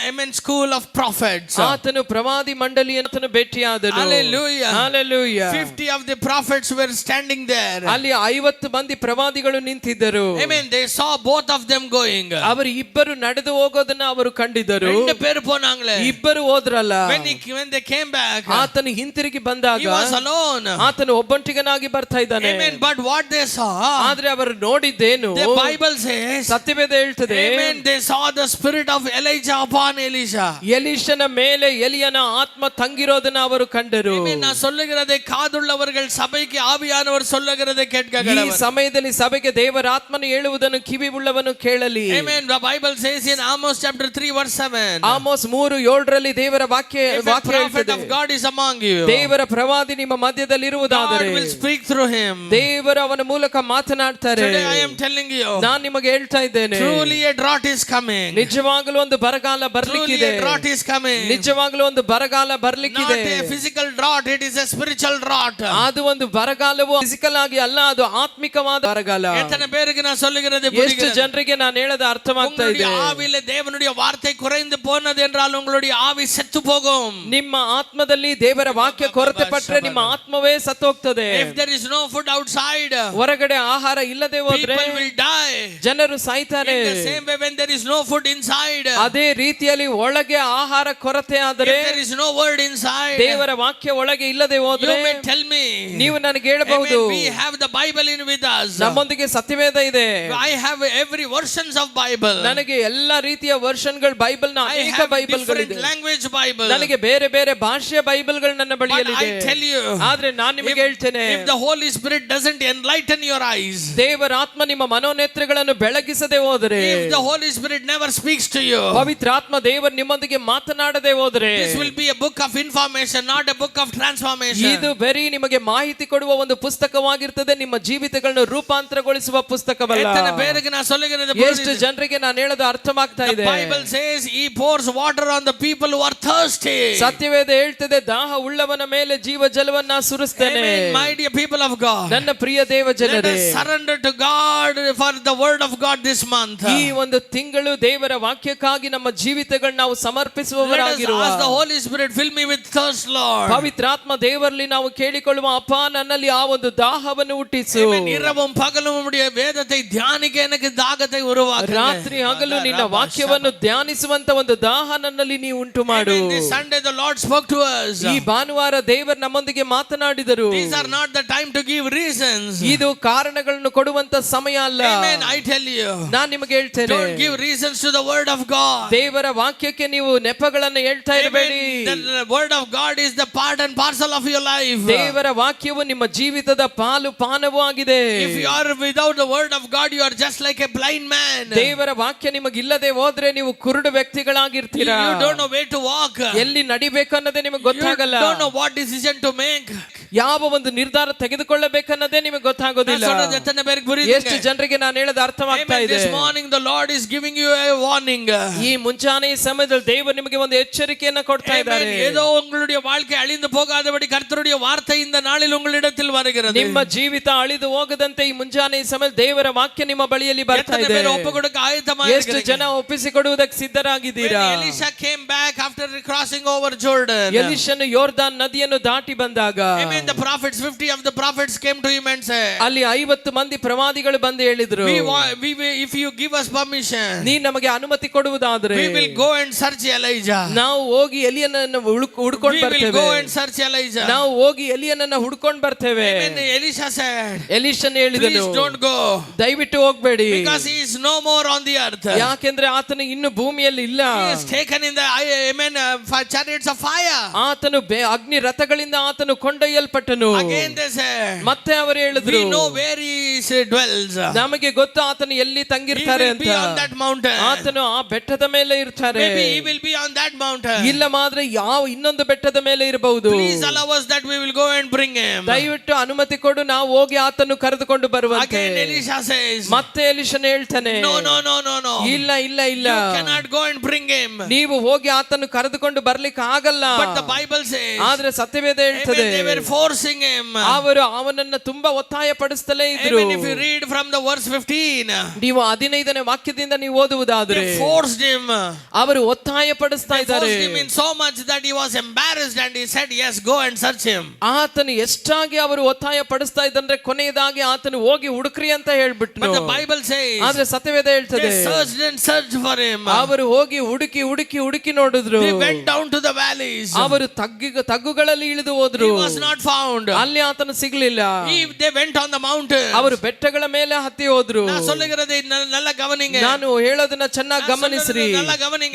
amen school of prophets. ಆತನು ಪ್ರವಾದಿ ಮಂಡಳಿಯನ್ನು ಭೇಟಿಯಾದನು. Hallelujah. Hallelujah. 50 of the prophets were standing there. ಅಲ್ಲಿ 50 ಮಂದಿ ಪ್ರವಾದಿಗಳು ನಿಂತಿದ್ದರು. Amen. They saw both of them going. ಅವರು ಇಬ್ಬರು ನಡೆದು ಹೋಗೋದನ್ನ ಅವರು ಕಂಡಿದ್ದರು. ரெண்டு பேர் போனாங்களே. ಇಬ್ಬರು ಹೋದ್ರಲ್ಲ. When they came back, ಆತನು ಹಿಂತಿರುಗಿ ಬಂದಾಗ, he was alone. ಆತನು ಒಬ್ಬಂಟಿಗನಾಗಿ ಬರ್ತಾ ಇದ್ದಾನೆ. Amen. But what they saw, ಆದ್ರೆ ಅವರು ನೋಡಿದ್ದೇನು? the Bible says, ಸತ್ಯವೇದ ಹೇಳ್ತದೆ, amen, they saw the spirit of Elijah upon Elisha. ಎಲಿಷನ ಮೇಲೆ ಎಲಿಯನ ಆತ್ಮ ತಂಗಿರೋದನ್ನ ಅವರು ಕಂಡರು. Amen. நான் சொல்லுகிறதை காதுள்ளவர்கள் சபைக்கு ஆவியானவர் சொல்லுகிறதை கேட்க ಈ கடவன். ಸಮಯದಲ್ಲಿ ಸಭೆಗೆ ದೇವರ ಆತ್ಮನು ಹೇಳುವುದನ್ನು ಕಿವಿ ಉಳ್ಳವನು ಕೇಳಲಿ. Amen. The Bible says in Amos chapter 3 verse 7, Amos 3:7 ದೇವರ ವಾಕ್ಯ prophet ಹೇಳ್ತದೆ, of God is among you, ದೇವರ ಪ್ರವಾದಿ ನಿಮ್ಮ ಮಧ್ಯದಲ್ಲಿ ಇರುವುದಾದರೆ God will speak through him. ದೇವರು ಅವನ ಮೂಲಕ ಮಾತನಾಡ್ತಾರೆ. Today I am telling you, ನಾನು ನಿಮಗೆ ಹೇಳ್ತಾ ಇದ್ದೇನೆ, truly a drought is coming. ನಿಜವಾಗಲೂ ಒಂದು ಬರಗಾಲ Truly ಬರ್ಲಿಕ್ಕಿದೆ. a drought is coming. ನಿಜವಾಗಲೂ ಒಂದು ಬರಗಾಲ ಬರ್ಲಿಕ್ಕಿದೆ. Not a physical drought, it is a spiritual drought. ಅದು ಒಂದು ಬರಗಾಲವು ಫಿಸಿಕಲ್ ಆಗಿ ಅಲ್ಲ, ಅದು ಆತ್ಮಿಕವಾದ ಬರಗಾಲ. எத்தனை பேருக்கு நான் சொல்லுகிறது ಎಷ್ಟು புரிகிறது? ಜನರಿಗೆ ನಾನು ಹೇಳದ ಅರ್ಥವಾಗ್ತಾ ಇದೆ? உங்களுடைய ஆவியிலே தேவனுடைய வார்த்தை குறைந்து போனது என்றால் உங்களுடைய ஆவி செத்து போகும். ನಿಮ್ಮ ಆತ್ಮದಲ್ಲಿ ದೇವರ ವಾಕ್ಯ ಕೊರತೆ ಪಟ್ಟರೆ ನಿಮ್ಮ ಆತ್ಮವೇ ಸತ್ತು ಹೋಗ್ತದೆ. If there is no food outside, ಹೊರಗಡೆ ಆಹಾರ ಇಲ್ಲದೆ ಹೋದ್ರೆ people will die. ಜನರು ಸಾಯ್ತಾರೆ. In the same way, when there is no food inside, ಅದೇ ರೀತಿಯಲ್ಲಿ ಒಳಗೆ ಆಹಾರ ಕೊರತೆ ಆದರೆ, if there is no word inside, ದೇವರ ವಾಕ್ಯ ಒಳಗೆ ಇಲ್ಲದೆ ಹೋದ್ರೆ, you may tell me, ನೀವು ನನಗೆ ಹೇಳಬಹುದು, we have the Bible in with us. ನಮ್ಮೊಂದಿಗೆ ಸತ್ಯವೇದ ಇದೆ. I have every versions of Bible. ನನಗೆ ಎಲ್ಲಾ ರೀತಿಯ ವರ್ಷನ್ಗಳು ಬೈಬಲ್ ನ I ಅನೇಕ have ಬೈಬಲ್ಗಳಿದೆ. different language Bible. ನನಗೆ ಬೇರೆ ಬೇರೆ ಭಾಷೆಯ ಬೈಬಲ್ಗಳು ನನ್ನ But ಬಳಿಯಲ್ಲಿದೆ. I tell you, ಆದ್ರೆ ನಾನು ನಿಮಗೆ ಹೇಳ್ತೇನೆ, if the Holy Spirit doesn't enlighten your eyes, ದೇವರ ಆತ್ಮ ನಿಮ್ಮ ಮನೋನೇತ್ರಗಳನ್ನು ಬೆಳಗಿಸದೆ ಹೋದರೆ, if the Holy Spirit never speaks to you, ಪವಿತ್ರ ಆತ್ಮ ದೇವರು ನಿಮ್ಮೊಂದಿಗೆ ಮಾತನಾಡದೆ ಹೋದರೆ, this will be a book of information, not a book of transformation. ಇದು ಬರೀ ನಿಮಗೆ ಮಾಹಿತಿ ಕೊಡುವ ಒಂದು ಪುಸ್ತಕವಾಗಿರ್ತದೆ, ನಿಮ್ಮ ಜೀವಿತಗಳನ್ನು ರೂಪಾಂತರಗೊಳಿಸುವ ಪುಸ್ತಕವಲ್ಲ. எத்தனை பேருக்கு நான் சொல்லுகிறது ಎಷ್ಟು ಜನರಿಗೆ ನಾನು ಹೇಳೋದು ಅರ್ಥವಾಗ್ತಾ ಇದೆ? The Bible says he pours water on the people who are thirsty. ಸತ್ಯವೇದ ಹೇಳ್ತದೆ, ದಾಹ ಉಳ್ಳವನ ಮೇಲೆ ಜೀವ ಜಲವನ್ನ ಸುರಿಸ್ತೇನೆ. Amen. My dear people of God, ನನ್ನ ಪ್ರಿಯ ದೇವ let ಜನರೇ, us surrender to God for the word of God this month. ಈ ಒಂದು ತಿಂಗಳು ದೇವರ ವಾಕ್ಯಕ್ಕಾಗಿ ನಮ್ಮ ಜೀವಿತಗಳನ್ನ ನಾವು Let us ಸಮರ್ಪಿಸುವವರಾಗಿರುವ, ask the Holy Spirit, fill me with thirst, Lord. ಪವಿತ್ರಾತ್ಮ ದೇವರಲ್ಲಿ ನಾವು ಕೇಳಿಕೊಳ್ಳುವ, ಅಪ್ಪ ನನ್ನಲ್ಲಿ ಆ ಒಂದು ದಾಹವನ್ನು ಹುಟ್ಟಿಸು. Amen. இரவும் பகலும் உம்முடைய வேதத்தை தியானிக்க எனக்கு தாகத்தை உருவாக்கு. ರಾತ್ರಿ ಹಗಲು ನಿನ್ನ ವಾಕ್ಯವನ್ನು ಧ್ಯಾನಿಸುವಂತ ಒಂದು ದಾಹ ನನ್ನಲ್ಲಿ ನೀವು ಉಂಟು ಮಾಡು. This Sunday the Lord spoke to us. ಈ ಭಾನುವಾರ ದೇವರು ನಮ್ಮೊಂದಿಗೆ ಮಾತನಾಡಿದರು. These are not the time to give reasons. ಇದು ಕಾರಣಗಳನ್ನು ಕೊಡುವಂತ ಸಮಯ ಅಲ್ಲ. Amen. I tell you, ನಾನು ನಿಮಗೆ ಹೇಳ್ತೇನೆ, don't give reasons to the word of God. ದೇವರ ವಾಕ್ಯಕ್ಕೆ ನೀವು ನೆಪಗಳನ್ನು ಹೇಳ್ತಾ ಇರಬೇಡಿ. The word of God is the part and parcel of your life. ದೇವರ ವಾಕ್ಯವು ನಿಮ್ಮ ಜೀವಿತದ ಪಾಲು ಪಾನವೂ ಆಗಿದೆ. If you are without the word of God, you are just like a blind man. ದೇವರ ವಾಕ್ಯ ನಿಮಗಿಲ್ಲದೆ ಹೋದ್ರೆ ನೀವು ಕುರುಡು ವ್ಯಕ್ತಿಗಳಾಗಿರ್ತೀರಾ. You don't know where to walk. ಎಲ್ಲಿ ನಡಿಬೇಕು ಅನ್ನೋದೇ ನಿಮಗೆ ಗೊತ್ತಾಗಲ್ಲ. You don't know what decision to make. ಯಾವ ಒಂದು ನಿರ್ಧಾರ ತೆಗೆದುಕೊಳ್ಳಬೇಕನ್ನೋದೇ ನಿಮಗೆ ಗೊತ್ತಾಗೋದಿಲ್ಲ. ಎಷ್ಟು ಜನರಿಗೆ ನಾನು ಹೇಳೋದು ಅರ್ಥವಾಗ್ತಾ ಇದೆ. This morning the Lord is giving you a warning. ಈ ಮುಂಜಾನೆ ಸಮಯದಲ್ಲಿ ದೇವರು ನಿಮಗೆ ಒಂದು ಎಚ್ಚರಿಕೆಯನ್ನು ಕೊಡ್ತಾ ಇದ್ದಾರೆ. ஏதோ உங்களுடைய வாழ்க்கை அழிந்து போகாதபடி கர்த்தருடைய வார்த்தை இந்த நாளில் உங்களிடத்தில் வருகிறது. ನಿಮ್ಮ ಜೀವಿತ ಅಳಿದು ಹೋಗದಂತೆ ಈ ಮುಂಜಾನೆ ಸಮಯದಲ್ಲಿ ದೇವರ ವಾಕ್ಯ ನಿಮ್ಮ ಬಳಿಯಲ್ಲಿ ಬರ್ತಾ ಇದೆ. ಒಪ್ಪುಕೊಡಕ್ಕೆ ಆಯತವಾಗಿದ್ದೀರಾ? ಎಷ್ಟು ಜನ ಒಪ್ಪಿಸಿಕೊಡುವುದಕ್ಕೆ ಸಿದ್ಧರಾಗಿದ್ದೀರಾ? ಎಲಿಷಾ came back after crossing over Jordan. ಎಲಿಷನು ಯೋರ್ದಾನ್ ನದಿಯನ್ನು ದಾಟಿ ಬಂದಾಗ, the prophets, 50 of the prophets came to him and said, ಅಲ್ಲಿ 50 ಮಂದಿ ಪ್ರವಾದಿಗಳು ಬಂದು ಹೇಳಿದ್ರು, if you give us permission, ನೀ ನಮಗೆ ಅನುಮತಿ ಕೊಡುವುದಾದರೆ we will go and search Elijah. ನಾವು ಹೋಗಿ ಎಲಿಯನನ್ನು ಹುಡುಕೊಂಡು ಬರ್ತೇವೆ. We will go and search Elijah. ನಾವು ಹೋಗಿ ಎಲಿಯನನ್ನು ಹುಡುಕೊಂಡು ಬರ್ತೇವೆ. Elisha said, ಎಲಿಷನು ಹೇಳಿದನು, please don't go. ದಯವಿಟ್ಟು ಹೋಗಬೇಡಿ. Because he is no more on the earth. ಯಾಕೆಂದ್ರೆ ಆತನು ಇನ್ನು ಭೂಮಿಯಲ್ಲಿ ಇಲ್ಲ. He is taken in the chariots of fire. ಆತನು ಅಗ್ನಿ ರಥಗಳಿಂದ ಆತನು ಕೊಂಡೊಯ್ಯಲ್ಪಟ್ಟನು. Again they said, ಮತ್ತೆ ಅವರು ಹೇಳಿದ್ರು, we know where he dwells. ನಮಗೆ ಗೊತ್ತು ಆತನು ಎಲ್ಲಿ ತಂಗಿರ್ತಾರೆ ಅಂತ. He will be on that mountain. ಆತನು ಆ ಬೆಟ್ಟದ ಮೇಲೆ ಇರ್ತಾರೆ. Maybe he will be on that mountain. ಇಲ್ಲ ಮಾತ್ರ ಯಾವ ಇನ್ನೊಂದು ಬೆಟ್ಟದ ಮೇಲೆ ಇರಬಹುದು. Please allow us that we will go and bring him. ದಯವಿಟ್ಟು ಅನುಮತಿ ಕೊಡು, ನಾವು ಹೋಗಿ ಆತನು ಕರೆದುಕೊಂಡು ಬರುವಂತೆ. Again Elisha says, ಮತ್ತೆ ಎಲಿಷನು ಹೇಳ್ತಾನೆ, no no no no no, ಇಲ್ಲ ಇಲ್ಲ ಇಲ್ಲ, you cannot go and bring him. ನೀವು ಹೋಗಿ ಆತನು ಕರೆದುಕೊಂಡು ಬರ್ಲಿಕ್ಕೆ ಆಗಲ್ಲ. But the Bible says, ಆದ್ರೆ ಸತ್ಯವೇದ ಹೇಳ್ತದೆ, they were forcing him. ಅವರು ಅವನನ್ನು ತುಂಬಾ ಒತ್ತಾಯ ಪಡಿಸುತ್ತಲೇ ಇದ್ರು. If you read from the verse 15, ನೀವು 15ನೇ ವಾಕ್ಯದಿಂದ ನೀವು ಓದುವುದಾದ್ರೆ, they forced him. ಅವರು ಒತ್ತಾಯ ಪಡಿಸ್ತಾ ಇದ್ದಾರೆ. They forced him in so much that he was embarrassed and he said, yes, go and search him. ಆತನು ಎಷ್ಟಾಗಿ ಅವರು ಒತ್ತಾಯ ಪಡಿಸ್ತಾ ಇದ್ದಂದ್ರೆ ಕೊನೆಯದಾಗಿ ಆತನು ಹೋಗಿ ಹುಡುಕ್ರಿ ಅಂತ ಹೇಳ್ಬಿಟ್ನು. But the Bible says, ಆದ್ರೆ ಸತ್ಯವೇದ ಹೇಳ್ತದೆ, they searched and searched for him. ಅವರು ಹೋಗಿ ಹುಡುಕಿ ಹುಡುಕಿ ಹುಡುಕಿ ನೋಡಿದ್ರು. They went down to the valleys. ಅವರು ತಗ್ಗುಗಳಲ್ಲಿ ಇಳಿದು ಹೋದ್ರು. He was not found. ಅಲ್ಲಿ ಆತನು ಸಿಗ್ಲಿಲ್ಲ. They went on the mountain. ಅವರು ಬೆಟ್ಟಗಳ ಮೇಲೆ ಹತ್ತಿ ಹೋದ್ರು. ನಾನು ಹೇಳೋದನ್ನ ಚೆನ್ನಾಗಿ ಗಮನಿಸ್ರಿ.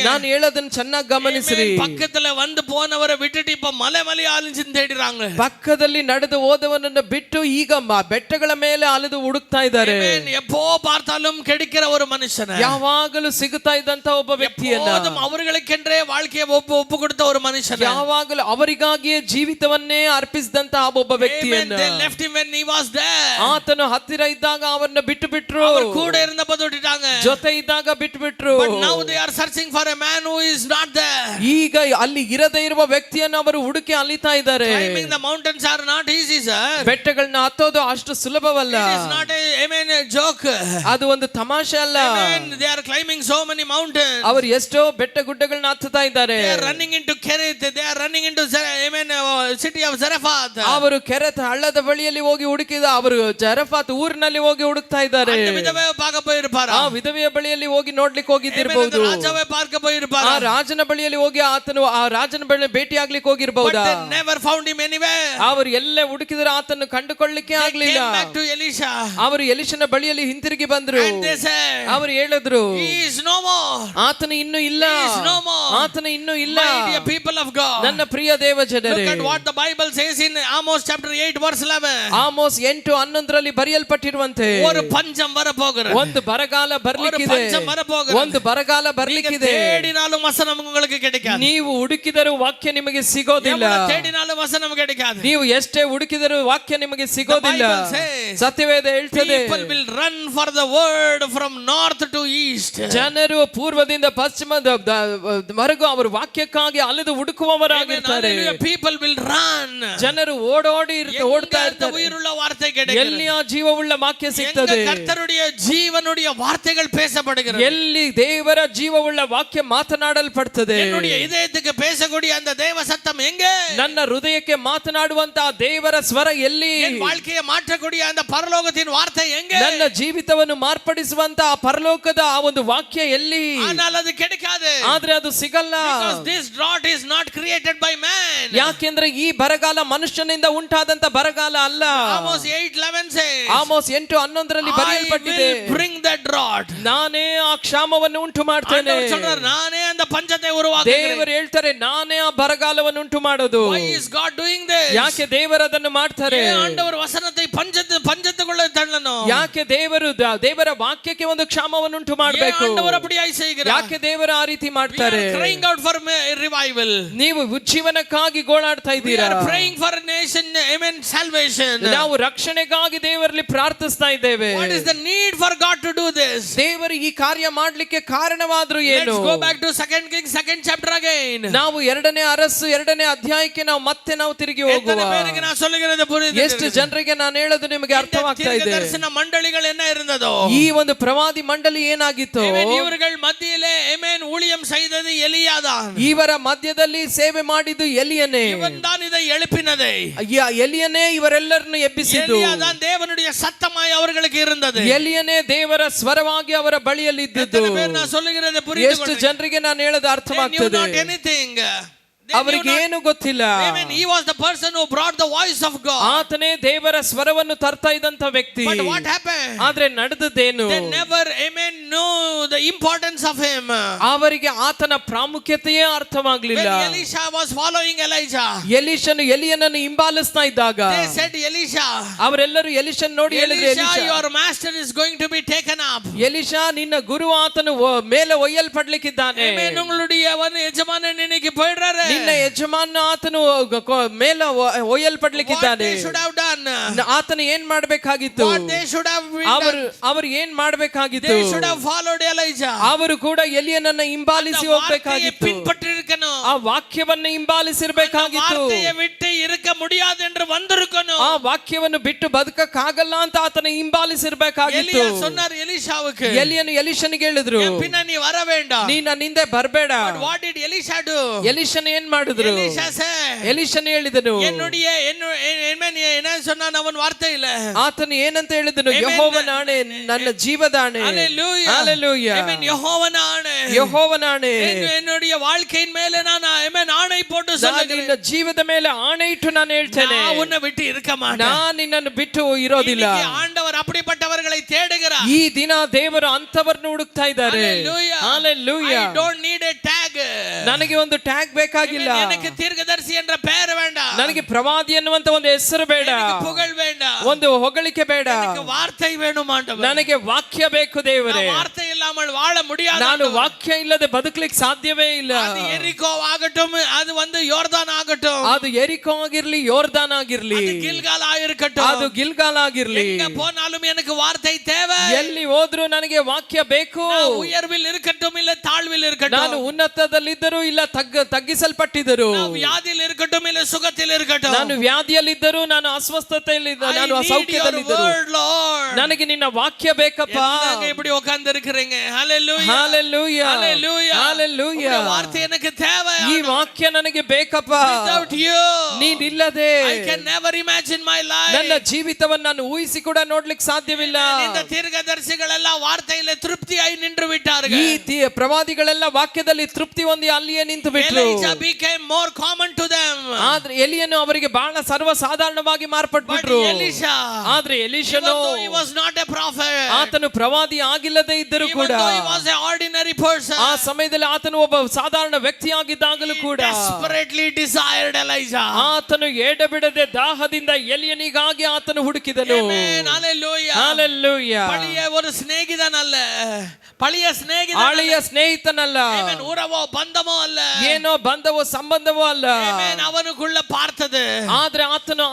ನಾನು ಹೇಳೋದನ್ನ ಚೆನ್ನಾಗಿ ಗಮನಿಸ್ರಿ. ಪಕ್ಕದಲ್ಲಿ ಒಂದು போனவரை விட்டுட்டு இப்ப மலை அலைஞ்சின்னு தேடுறாங்க. ಪಕ್ಕದಲ್ಲಿ ನಡೆದು ಹೋದವನನ್ನ ಬಿಟ್ಟು ಈಗ ಬೆಟ್ಟಗಳ ಮೇಲೆ ಅಲೆದು ಹುಡುಕ್ತಾ ಇದ್ದಾರೆ. எப்போ பார்த்தாலும் கிடைக்கிற ஒரு மனுஷன், ಯಾವಾಗಲೂ ಸಿಗುತ್ತಾ ಇದ್ದಂತ ಒಬ್ಬ ವ್ಯಕ್ತಿಯನ್ನ, ಅವರಿಗೆಂದ್ರೆ வாழ்க்கையை ಒಪ್ಪು ಕೊಡುತ್ತ ஒரு ಮನುಷ್ಯನ, ಯಾವಾಗಲೂ ಅವರಿಗಾಗಿಯೇ ಜೀವಿತವನ್ನೇ ಅರ್ಪಿಸಿದಂತ ಒಬ್ಬ ವ್ಯಕ್ತಿಯನ್ನ, they left him when he was there. ಆತನು ಹತ್ತಿರ ಇದ್ದಾಗ ಅವರನ್ನ ಬಿಟ್ಟು ಬಿಟ್ರು. ಅವರು ಕೂಡ ಇರನಪ್ಪ ಬಿಟ್ಟಿட்டாங்க, ಜೊತೆ ಇದ್ದಾಗ ಬಿಟ್ಟು ಬಿಟ್ರು. But now they are searching for a man who is not there. ಈಗ ಅಲ್ಲಿ ಇರದೇ ಇರುವ ವ್ಯಕ್ತಿಯನ್ನು ಅವರು ಹುಡುಕಿ ಅಲಿತಾ ಇದ್ದಾರೆ. Climbing the mountains are not easy, sir. ಬೆಟ್ಟಗಳನ್ನ ಹತ್ತೋದು ಅಷ್ಟು ಸುಲಭವಲ್ಲ. It is not a joke. ಅದು ಒಂದು ತಮಾಷೆ ಅಲ್ಲ. They are climbing so many mountains. ಅವರು ಎಷ್ಟೋ ಬೆಟ್ಟ ಗುಡ್ಡಗಳನ್ನ ಹತ್ತುತ್ತಾ ಇದ್ದಾರೆ. They are running into Kerith. They are running into city of Zarephath. ಅವರು ಕೆರೆತ್ ಹಳ್ಳದ ಬಳಿಯಲ್ಲಿ ಹೋಗಿ ಹುಡುಕಿದ, ಅವರು ಜರಫಾತ್ ಊರಿನಲ್ಲಿ ಹೋಗಿ ಹುಡುಕ್ತಾ ಇದ್ದಾರೆ. ಆ ವಿಧವೆಯ ಬಳಿಯಲ್ಲಿ ಹೋಗಿ ನೋಡ್ಲಿಕ್ಕೆ ಹೋಗಿದ್ದಿರಬಹುದು. ಆ ರಾಜನ ಬಳಿಯಲ್ಲಿ ಹೋಗಿ ಆತನು ಆ ರಾಜನ ಬಳಿ ಭೇಟಿ ಆಗ್ಲಿಕ್ಕೆ ಹೋಗಿರಬಹುದಾ? ಅವರು ಎಲ್ಲೇ ಹುಡುಕಿದ್ರು ಆತನು ಕಂಡುಕೊಳ್ಳಿಕ್ಕೆ ಆಗ್ಲಿಲ್ಲ. ಅವರು ಎಲಿಷನ ಬಳಿಯಲ್ಲಿ ಹಿಂತಿರುಗಿ ಬಂದ್ರು. ಅವರು ಹೇಳಿದ್ರು, ಆತನು ಇನ್ನೂ ಇಲ್ಲ, ಆತನು ಇನ್ನೂ ಇಲ್ಲ. People of God, ನನ್ನ ಪ್ರಿಯ ದೇವ ಜನರೇ, look at what the Bible says in Amos chapter 8 verse 11. Amos 8:11 ಬರೆಯಲ್ಪಟ್ಟಿರುವಂತೆ ஒரு பஞ்சம் வர போகிறது. ಒಂದು ಬರಗಾಲ ಬರ್ಲಿಕ್ಕಿದೆ, பஞ்சம் வர போகிறது. ಒಂದು ಬರಗಾಲ ಬರ್ಲಿಕ್ಕಿದೆ. தேடினாலும் வசனம் உங்களுக்கு கிடைக்காது. ನೀವು ಹುಡುಕಿದರೂ ವಾಕ್ಯ ನಿಮಗೆ ಸಿಗೋದಿಲ್ಲ. தேடினாலும் வசனம் கிடைக்காது. ನೀವು ಎಷ್ಟೇ ಹುಡುಕಿದರೂ ವಾಕ್ಯ ನಿಮಗೆ ಸಿಗೋದಿಲ್ಲ. ಸತ್ಯವೇದ ಹೇಳ್ತದೆ, people will run for the word from north to east. ಜನರು ಪೂರ್ವದಿಂದ ಪಶ್ಚಿಮದವರೆಗೂ ಅವರು ವಾಕ್ಯಕ್ಕಾಗಿ ಅಲೆದು ಹುಡುಕುವವರಾಗಿರ್ತಾರೆ. people will run. ಜನರು ಓಡ್ತಾ ಇರ್ತಾರೆ. உயிருள்ள வார்த்தை கிடைக்கும். ಎಲ್ಲಿ ಆ ಜೀವವುಳ್ಳ ವಾಕ್ಯ ಸಿಗ್ತದೆ, ಕರ್ತರುடைய ಜೀವನುடைய வார்த்தைகள் பேசப்படுகிறது, ಎಲ್ಲಿ ದೇವರ ಜೀವವುಳ್ಳ ವಾಕ್ಯ ಮಾತನಾಡಲ್ಪಡ್ತದೆ. என்னுடைய இதயத்துக்கு பேசக்கூடிய அந்த தேவ சத்தம் எங்கே? ನನ್ನ ಹೃದಯಕ್ಕೆ ಮಾತನಾಡುವಂತ ದೇವರ ಸ್ವರ ಎಲ್ಲಿ? என் வாழ்க்கையை மாற்றக்கூடிய அந்த பரலோகத்தின் வார்த்தை எங்கே? ನನ್ನ ಜೀವಿತವನ್ನು ಮಾರ್ಪಡಿಸುವಂತ ಆ ಪರಲೋಕದ ಆ ಒಂದು ವಾಕ್ಯ ಎಲ್ಲಿ? ஆனால் ಅದು கிடைக்காது. ಆದ್ರೆ ಅದು ಸಿಗಲ್ಲ. Because this drought is not created by man. ಯಾಕೆಂದ್ರೆ ಈ ಬರಗಾಲ ಮನುಷ್ಯನಿಂದ ಉಂಟಾದಂತ ಬರಗಾಲ ಅಲ್ಲ. Amos 8:11 says, ಆಮೋಸ್ 8:11 ಬರೆಯಲ್ಪಟ್ಟಿದೆ, I will bring the drought. ನಾನೇ ಆ ಕ್ಷಾಮವನ್ನು ಉಂಟು ಮಾಡ್ತೇನೆ. ನಾನೇ அந்த பஞ்சத்தை உருவாக்குகிறேன். ದೇವರು ಹೇಳ್ತಾರೆ, ನಾನೇ ಆ ಬರಗಾಲವನ್ನು ಉಂಟು ಮಾಡೋದು. Why is God doing this? ಯಾಕೆ ದೇವರು ಅದನ್ನು ಮಾಡ್ತಾರೆ? ಆಂಡವರ ವಚನத்தை பஞ்சத்துக்குள்ள தள்ளனோ? ಯಾಕೆ ದೇವರ ವಾಕ್ಯಕ್ಕೆ ಒಂದು ಕ್ಷಾಮವನ್ನು ಉಂಟು ಮಾಡಬೇಕು? ಆಂಡವರು அப்படியாய் செய்கிறார். ಯಾಕೆ ದೇವರು ಆ ರೀತಿ ಮಾಡ್ತಾರೆ? crying out for revival. ನೀವು ಉಜ್ಜೀವನಕ್ಕಾಗಿ ಗೋಳಾಡ್ತಾ ಇದ್ದೀರಾ. We are praying for nation, amen, salvation. ನಾವು ರಕ್ಷಣೆಗಾಗಿ ದೇವರಲ್ಲಿ ಪ್ರಾರ್ಥಿಸ್ತಾ ಇದ್ದೇವೆ. What is the need for God to do this? ದೇವರು ಈ ಕಾರ್ಯ ಮಾಡ್ಲಿಕ್ಕೆ ಕಾರಣವಾದ್ರು ಏನು? Let's go back to 2 Kings 2nd chapter again. ನಾವು 2ನೇ ಅರಸು 2ನೇ ಅಧ್ಯಾಯಕ್ಕೆ ನಾವು ತಿರುಗಿ ಹೋಗುವ. ಎಷ್ಟು ಜನರಿಗೆ ನಾನು ಹೇಳೋದು ನಿಮಗೆ ಅರ್ಥವಾಗ್ತಾ ಇದೆ? ದರ್ಶನ ಮಂಡಳಿಗಳು என்ன இருந்ததோ, ಈ ಒಂದು ಪ್ರವಾದಿ ಮಂಡಳಿ ಏನಾಗಿತ್ತು? ಇವர்கள் ಮಧ್ಯದಲ್ಲಿ ಆಮೆನ್ ஊழியம் செய்தது எலியாதான். ಇವರ ಮಧ್ಯದಲ್ಲಿ ಸೇವೆ ಮಾಡಿದ್ದು ಎಲಿಯನೇ. ಇವನ್தான் இதை எழுப்பினதே. ಎಲಿಯನೇ ಇವರೆಲ್ಲರನ್ನು ಎಬ್ಬಿಸಿದ್ದು. ಎಲಿಯಾதான் தேவனுடைய சத்தமாய் அவர்களுக்கு இருந்தது. ಎಲಿಯನೇ ದೇವರ ಸ್ವರವಾಗಿ ಅವರ ಬಳಿಯಲ್ಲಿ ಇದ್ದಿದ್ದು. ಎಷ್ಟು ಜನರಿಗೆ ನಾನು ಹೇಳೋದು ಅರ್ಥವಾಗ್ತದೆ? ಅವರಿಗೆ ಏನು ಗೊತ್ತಿಲ್ಲ. He was the person who brought the voice of God. ಆತನೇ ದೇವರ ಸ್ವರವನ್ನು ತರ್ತಾ ಇದ್ದಂತ ವ್ಯಕ್ತಿ. But what happened? ಆದ್ರೆ ನಡೆದದ್ದೇನು? They never knew the importance of him. ಅವರಿಗೆ ಆತನ ಪ್ರಾಮುಖ್ಯತೆಯೇ ಅರ್ಥವಾಗಲಿಲ್ಲ. When Elisha was following Elijah, ಎಲಿಷನು ಎಲಿಯನನ್ನು ಹಿಂಬಾಲಿಸ್ತಾ ಇದ್ದಾಗ, they said, Elisha, ಅವರೆಲ್ಲರೂ ಎಲಿಷನ್ ನೋಡಿ ಹೇಳಿದ್ರು, Elisha, your master is going to be taken up. ಎಲಿಷಾ, ನಿನ್ನ ಗುರು ಆತನು ಮೇಲೆ ಒಯ್ಯಲ್ಪಡ್ಲಿಕ್ಕಿದ್ದಾನೆ. உங்களுடைய ಯಜಮಾನನ இன்னைக்கு போயிடுறாரு. ನಿನ್ನ ಯಜಮಾನ ಆತನು ಮೇಲೆ ಒಯ್ಯಲ್ಪಡ್ಲಿಕ್ಕಿದ್ದಾನೆ. ಆತನು ಏನ್ ಮಾಡಬೇಕಾಗಿತ್ತು? ಅವರು ಏನ್ ಮಾಡಬೇಕಾಗಿತ್ತು? ಅವರು ಕೂಡ ಎಲಿಯನನ್ನ ಹಿಂಬಾಲಿಸಿ ಹೋಗ್ಬೇಕಾಗಿತ್ತು. ಆ ವಾಕ್ಯವನ್ನು ಹಿಂಬಾಲಿಸಿರ್ಬೇಕಾಗಿತ್ತು. ಆ ವಾಕ್ಯವನ್ನು ಬಿಟ್ಟು ಬದುಕಕ್ಕಾಗಲ್ಲ ಅಂತ ಆತನ ಹಿಂಬಾಲಿಸಿರ್ಬೇಕಾಗಿತ್ತು. ಎಲಿಯನು ಎಲಿಷನಿಗೆ ಹೇಳಿದ್ರು, ನೀ ನನ್ನ ಹಿಂದೆ ಬರಬೇಡ. ಎಲಿಷನ್ ಏನ್ ಮಾಡಿದ್ರು? ಎಲಿಷನ್ ಹೇಳಿದನು, ಆತನು ಏನಂತ ಹೇಳಿದನು? ಯೆಹೋವನಾಣೆ, ನನ್ನ ಜೀವದಾಣೆ, ಯೆಹೋವನಾಣೆ, என்னுடைய வாழ்க்கையின் மேல நான் ஆணை போட்டு ನಿನ್ನ ಜೀವದ ಮೇಲೆ ಆಣೆ ಇಟ್ಟು ನಾನು ಹೇಳ್ತೇನೆ, உன்னை விட்டு இருக்க மாட்டேன். ನಾನು ನಿನ್ನನ್ನು ಬಿಟ್ಟು ಇರೋದಿಲ್ಲ. ஆண்டவர் அப்படிப்பட்டவர்களை தேடுகிறார். ಈ ದಿನ ದೇವರು ಅಂತವರನ್ನು ಹುಡುಕ್ತಾ ಇದ್ದಾರೆ. Hallelujah. I don't need a tag. ನನಗೆ ಒಂದು ಟ್ಯಾಗ್ ಬೇಕಾಗಿಲ್ಲ. எனக்கு தீர்க்கதரிசி என்ற பெயர் வேண்டாம். ನನಗೆ ಪ್ರವಾದಿ ಅನ್ನುವಂತ ಒಂದು ಹೆಸರು ಬೇಡ. எனக்கு புகழ் வேண்டாம். ಒಂದು ಹೊಗಳಿಕೆ ಬೇಡ. எனக்கு வார்த்தை வேணும் ஆண்டவரே. ನನಗೆ ವಾಕ್ಯ ಬೇಕು ದೇವರೇ. வார்த்தை இல்லாமல் வாழ முடியாது. ನಾನು ವಾಕ್ಯ ಇಲ್ಲದೆ ಬದುಕಲಿಕ್ಕೆ ಸಾಧ್ಯವೇ ಇಲ್ಲ. ಅದು ಎರಿಕೋ ಆಗட்டும், ಅದು ಒಂದು ಯೋರ್ದಾನ್ ಆಗட்டும், ಅದು ಎರಿಕೋ ಆಗಿರ್ಲಿ, ಯೋರ್ದಾನ್ ಆಗಿರ್ಲಿ, ಅದು ಗಿಲ್ಗಾಲ್ ಆಗಿರಕட்டும், ಅದು ಗಿಲ್ಗಾಲ್ ಆಗಿರ್ಲಿ, எங்க போனாலும் எனக்கு வார்த்தை தேவை. ಎಲ್ಲಿ ಹೋದ್ರು ನನಗೆ ವಾಕ್ಯ ಬೇಕು. ಉಯರ್ವಿಲ್ ಇರಕட்டும் ಇಲ್ಲ ತಾಳ್ವಿಲ್ ಇರಕட்டும், ನಾನು ಉನ್ನತದಲ್ಲಿದ್ದರೂ ಇಲ್ಲ ತಗ್ಗಿಸಲ್ಪಟ್ಟಿದ್ದರು, ವ್ಯಾಧಿಯಲ್ಲಿ ಇರಕட்டும் ಇಲ್ಲ ಸುಖದಲ್ಲಿ ಇರಕட்டும், ನಾನು ವ್ಯಾಧಿಯಲ್ಲಿದ್ದರೂ ನಾನು ಅಸ್ವಸ್ಥತೆಯಲ್ಲಿ ನಾನು ಸೌಖ್ಯದಲ್ಲಿದ್ದರೂ ನನಗೆ ನಿನ್ನ ವಾಕ್ಯ ಬೇಕಪ್ಪ. இப்படி உட்கார்ந்து இருக்கிறீங்க. ஹalleluya, ஹalleluya, ஹalleluya, ஹalleluya. வார்த்தை எனக்கு தேவை. ಈ ವಾಕ್ಯ ನನಗೆ ಬೇಕಪ್ಪ. Without you, ನೀನಿಲ್ಲದೆ I can never imagine my life. ನನ್ನ ಜೀವಿತವನ್ನು ನಾನು ಊಹಿಸಿ ಕೂಡ ನೋಡ್ಲಿಕ್ಕೆ ಸಾಧ್ಯವಿಲ್ಲ. இந்த தீர்க்கதரிசிಗಳೆಲ್ಲ ವಾರ್ತೆಯಲ್ಲಿ ತೃಪ್ತಿಯಾಗಿ ನಿಂತು ಬಿಟ್ಟಾர்கள். ಈ ಪ್ರವಾದಿಗಳೆಲ್ಲ ವಾಕ್ಯದಲ್ಲಿ ತೃಪ್ತಿ ಹೊಂದಿ ಅಲ್ಲಿಯೇ ನಿಂತು ಬಿಟ್ರು. Elijah became more common to them. ಆದ್ರೆ ಎಲಿಯನು ಅವರಿಗೆ ಬಹಳ ಸರ್ವಸಾಧಾರಣವಾಗಿ ಮಾರ್ಪಟ್ಬಿಟ್ರು. ಆದ್ರೆ ಎಲಿಷನು, he was not a prophet, ಆತನು ಪ್ರವಾದಿ ಆಗಿಲ್ಲದೆ ಇದ್ದರೂ ಕೂಡ, he was an ordinary person, ಆ ಸಮಯದಲ್ಲಿ ಆತನು ಒಬ್ಬ ಸಾಧಾರಣ ವ್ಯಕ್ತಿಯಾಗಿದ್ದಾಗಲೂ ಕೂಡ desperately desired Elijah. ಆತನು ಎಡೆಬಿಡದೆ ದಾಹದಿಂದ ಎಲಿಯನಿಗಾಗಿ ಆತನು ಹುಡುಕಿದನು. Amen. Hallelujah. Hallelujah. பழைய ஒரு சிநேகிதன் அல்ல, பழைய சிநேகிதன் ಹಳೆಯ ಸ್ನೇಹಿತನಲ್ಲ, Amen. உறவோ பந்தமோ அல்ல, ಏನೋ ಬಂಧವೋ ಸಂಬಂಧವೋ ಅಲ್ಲ. Amen. ಅವನುக்குள்ள பார்த்தது ಆದ್ರೆ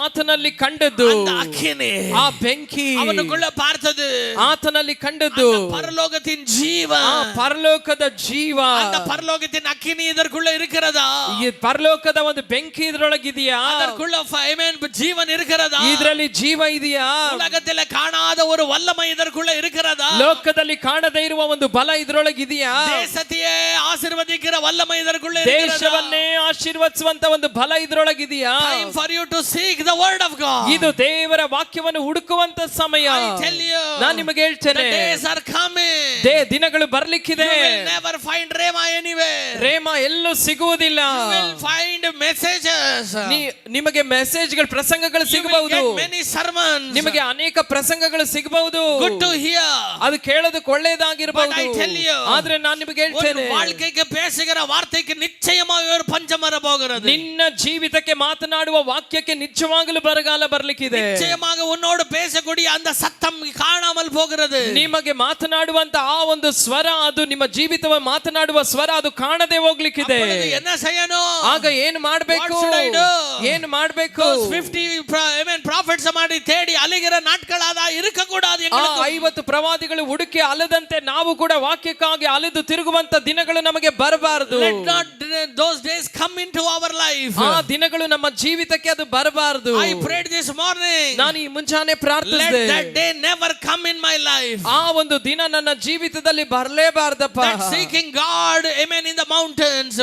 ಆತನಲ್ಲಿ ಕಂಡದ್ದು அந்த அக்கினி, ಆ ಬೆಂಕಿ, அவனுக்குள்ள பார்த்தது ಆತನಲ್ಲಿ ಕಂಡದ್ದು பரலோகத்தின் ஜீவ, ಆ ಪರಲೋಕದ ಜೀವ. அந்த பரலோகத்தின் அக்கினி இதற்குள்ள இருக்கிறதா? ಈ ಪರಲೋಕದ ಒಂದು ಬೆಂಕಿ ಇದ್ರೊಳಗಿದೆಯಾ? அதற்குள்ள Amen. ஜீவன் இருக்கிறதா? ಇದರಲ್ಲಿ ಜೀವ ಇದೆಯಾ? உலகத்தில் காணாத ஒரு வல்லமை இதற்குள்ள இருக்கிறதா? ಲೋಕದಲ್ಲಿ ಕಾಣದೇ ಇರುವ ಒಂದು ಬಲ ಇದ್ರೊಳಗಿದೆಯಾ? தேசத்தையே ஆசீர்வதிக்கிற வல்லமை இதற்குள்ள இருக்கிறதா? ದೇಶವನ್ನೇ ಆಶೀರ್ವದಿಸುವಂತ ಒಂದು ಬಲ ಇದ್ರೊಳಗಿದೆಯಾ? Time for you to seek the word of God. ಇದು ದೇವರ ವಾಕ್ಯವನ್ನು ಹುಡುಕುವಂತ ಸಮಯ. I tell you, ನಾನು ನಿಮಗೆ ಹೇಳ್ತೇನೆ, the days are coming. ದಿನಗಳು ಬರ್ಲಿಕ್ಕಿದೆ. You will never find Rema anywhere. ರೇಮ ಎಲ್ಲೂ ಸಿಗುವುದಿಲ್ಲ. You will find messages. ನಿಮಗೆ ಮೆಸೇಜ್ಗಳು, ಪ್ರಸಂಗಗಳು You will ಸಿಗಬಹುದು. get many sermons. ನಿಮಗೆ ಅನೇಕ ಪ್ರಸಂಗಗಳು ಸಿಗಬಹುದು. Good to hear. ಅದು ಕೇಳೋದಕ್ಕೆ ಒಳ್ಳೆಯದಾಗಿರಬಹುದು. But I tell you, ಆದ್ರೆ ನಾನು ನಿಮಗೆ ಹೇಳ್ತೇನೆ, ஒரு வாழ்க்கைக்கு பேசுகிற வார்த்தைக்கு நிச்சயமாக ஒரு பஞ்சம் வர போகிறது. ನಿನ್ನ ಜೀವಿತಕ್ಕೆ ಮಾತನಾಡುವ ವಾಕ್ಯಕ್ಕೆ ನಿಜವಾಗಲೂ ಬರಗಾಲ ಬರ್ಲಿಕ್ಕಿದೆ. நிச்சயமாக உன்னோடு பேசக்கூடிய அந்த சத்தம் காணாமல் போகிறது. ನಿಮಗೆ ಮಾತನಾಡುವಂತ ಆ ಒಂದು ಸ್ವರ, ಅದು ನಿಮ್ಮ ಜೀವಿತವನ್ನು ಮಾತನಾಡುವ ಸ್ವರ, ಅದು ಕಾಣದೆ ಹೋಗ್ಲಿಕ್ಕಿದೆ. என்ன செய்யணும்? ಆಗ ಏನು ಮಾಡಬೇಕು? ಏನು ಮಾಡಬೇಕು? 50 Amen prophets ಮಾಡಿ ತೇಡಿ ಅಲಿಗಿರ ನಾಟ್ಗಳಾದ ಇರಕ ಕೂಡಾದು. 50 ಪ್ರವಾದಿಗಳು ಹುಡುಕಿ ಅಲದಂತೆ ನಾವು ಕೂಡ ವಾಕ್ಯಕ್ಕಾಗಿ ಅಲೆದು ತಿರುಗುವಂತ ದಿನಗಳು ನಮಗೆ ಬರಬಾರದು. Let not those days come into our life. ಆ ದಿನಗಳು ನಮ್ಮ ಜೀವಿತಕ್ಕೆ ಅದು ಬರಬಾರದು. I prayed this morning. ನಾನು ಈ ಮುಂಜಾನೆ ಪ್ರಾರ್ಥಿಸಿದೆ, Let that day never come in my life. ಆ ಒಂದು ದಿನ ನನ್ನ ಜೀವಿತದಲ್ಲಿ ಬರಲೇಬಾರದಪ್ಪ. That seeking God, amen, in the mountains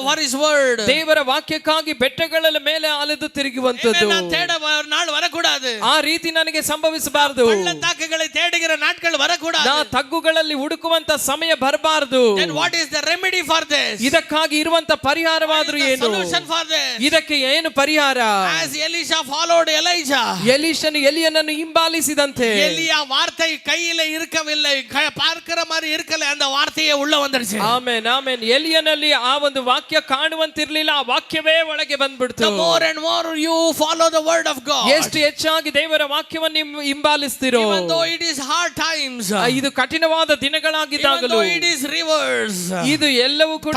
for his word. ದೇವರ ವಾಕ್ಯಕ್ಕಾಗಿ ಬೆಟ್ಟಗಳ ಮೇಲೆ ಅಲೆದು ತಿರುಗುವಂತದ್ದು. Amen. தேட நாள் வரக்கூடாது. ಆ ರೀತಿ ನನಗೆ ಸಂಭವಿಸಬಾರದು. ಪಳ್ಳತ್ತಾಕುகளை தேடுகிற ನಾட்கள் வரக்கூடாது. ನಾ ತಗ್ಗುಗಳಲ್ಲಿ ಹುಡುಕುವಂತ ಸಮಯ ಬರಬಾರದು. Then what is the remedy for this? ಇದಕ್ಕಾಗಿ ಇರುವಂತ ಪರಿಹಾರವಾದರೂ ಏನು? Solution for this? ಇದಕ್ಕೆ ಏನು ಪರಿಹಾರ? As Elisha followed Elijah. ಎಲಿಷನು ಎಲಿಯನನ್ನು ಹಿಂಬಾಲಿಸಿದಂತೆ, எலியா வார்த்தை கையில இருக்கவில்லை, பார்க்கிற மாதிரி இருக்கல, அந்த வார்த்தையே உள்ள வந்துருச்சு. Amen amen. ಎಲಿಯನಲ್ಲಿ ಆ ಒಂದು ವಾಕ್ಯ ಕಾಣುವಂತಿರ್ಲಿಲ್ಲ, ಆ ವಾಕ್ಯವೇ ಒಳಗೆ ಬಂದ್ಬಿಡ್ತು. The more and more you follow the word of God, ಎಷ್ಟು ಹೆಚ್ಚಾಗಿ ದೇವರ ವಾಕ್ಯವನ್ನು ನೀವು ಹಿಂಬಾಲಿಸ್ತಿರೋ, even though it is hard times, ಇದು ಕಠಿಣವಾದ ದಿನಗಳಾಗಿದ್ದಾಗಲೂ, even though it is rivers, ಇದು ಎಲ್ಲವೂ ಕೂಡ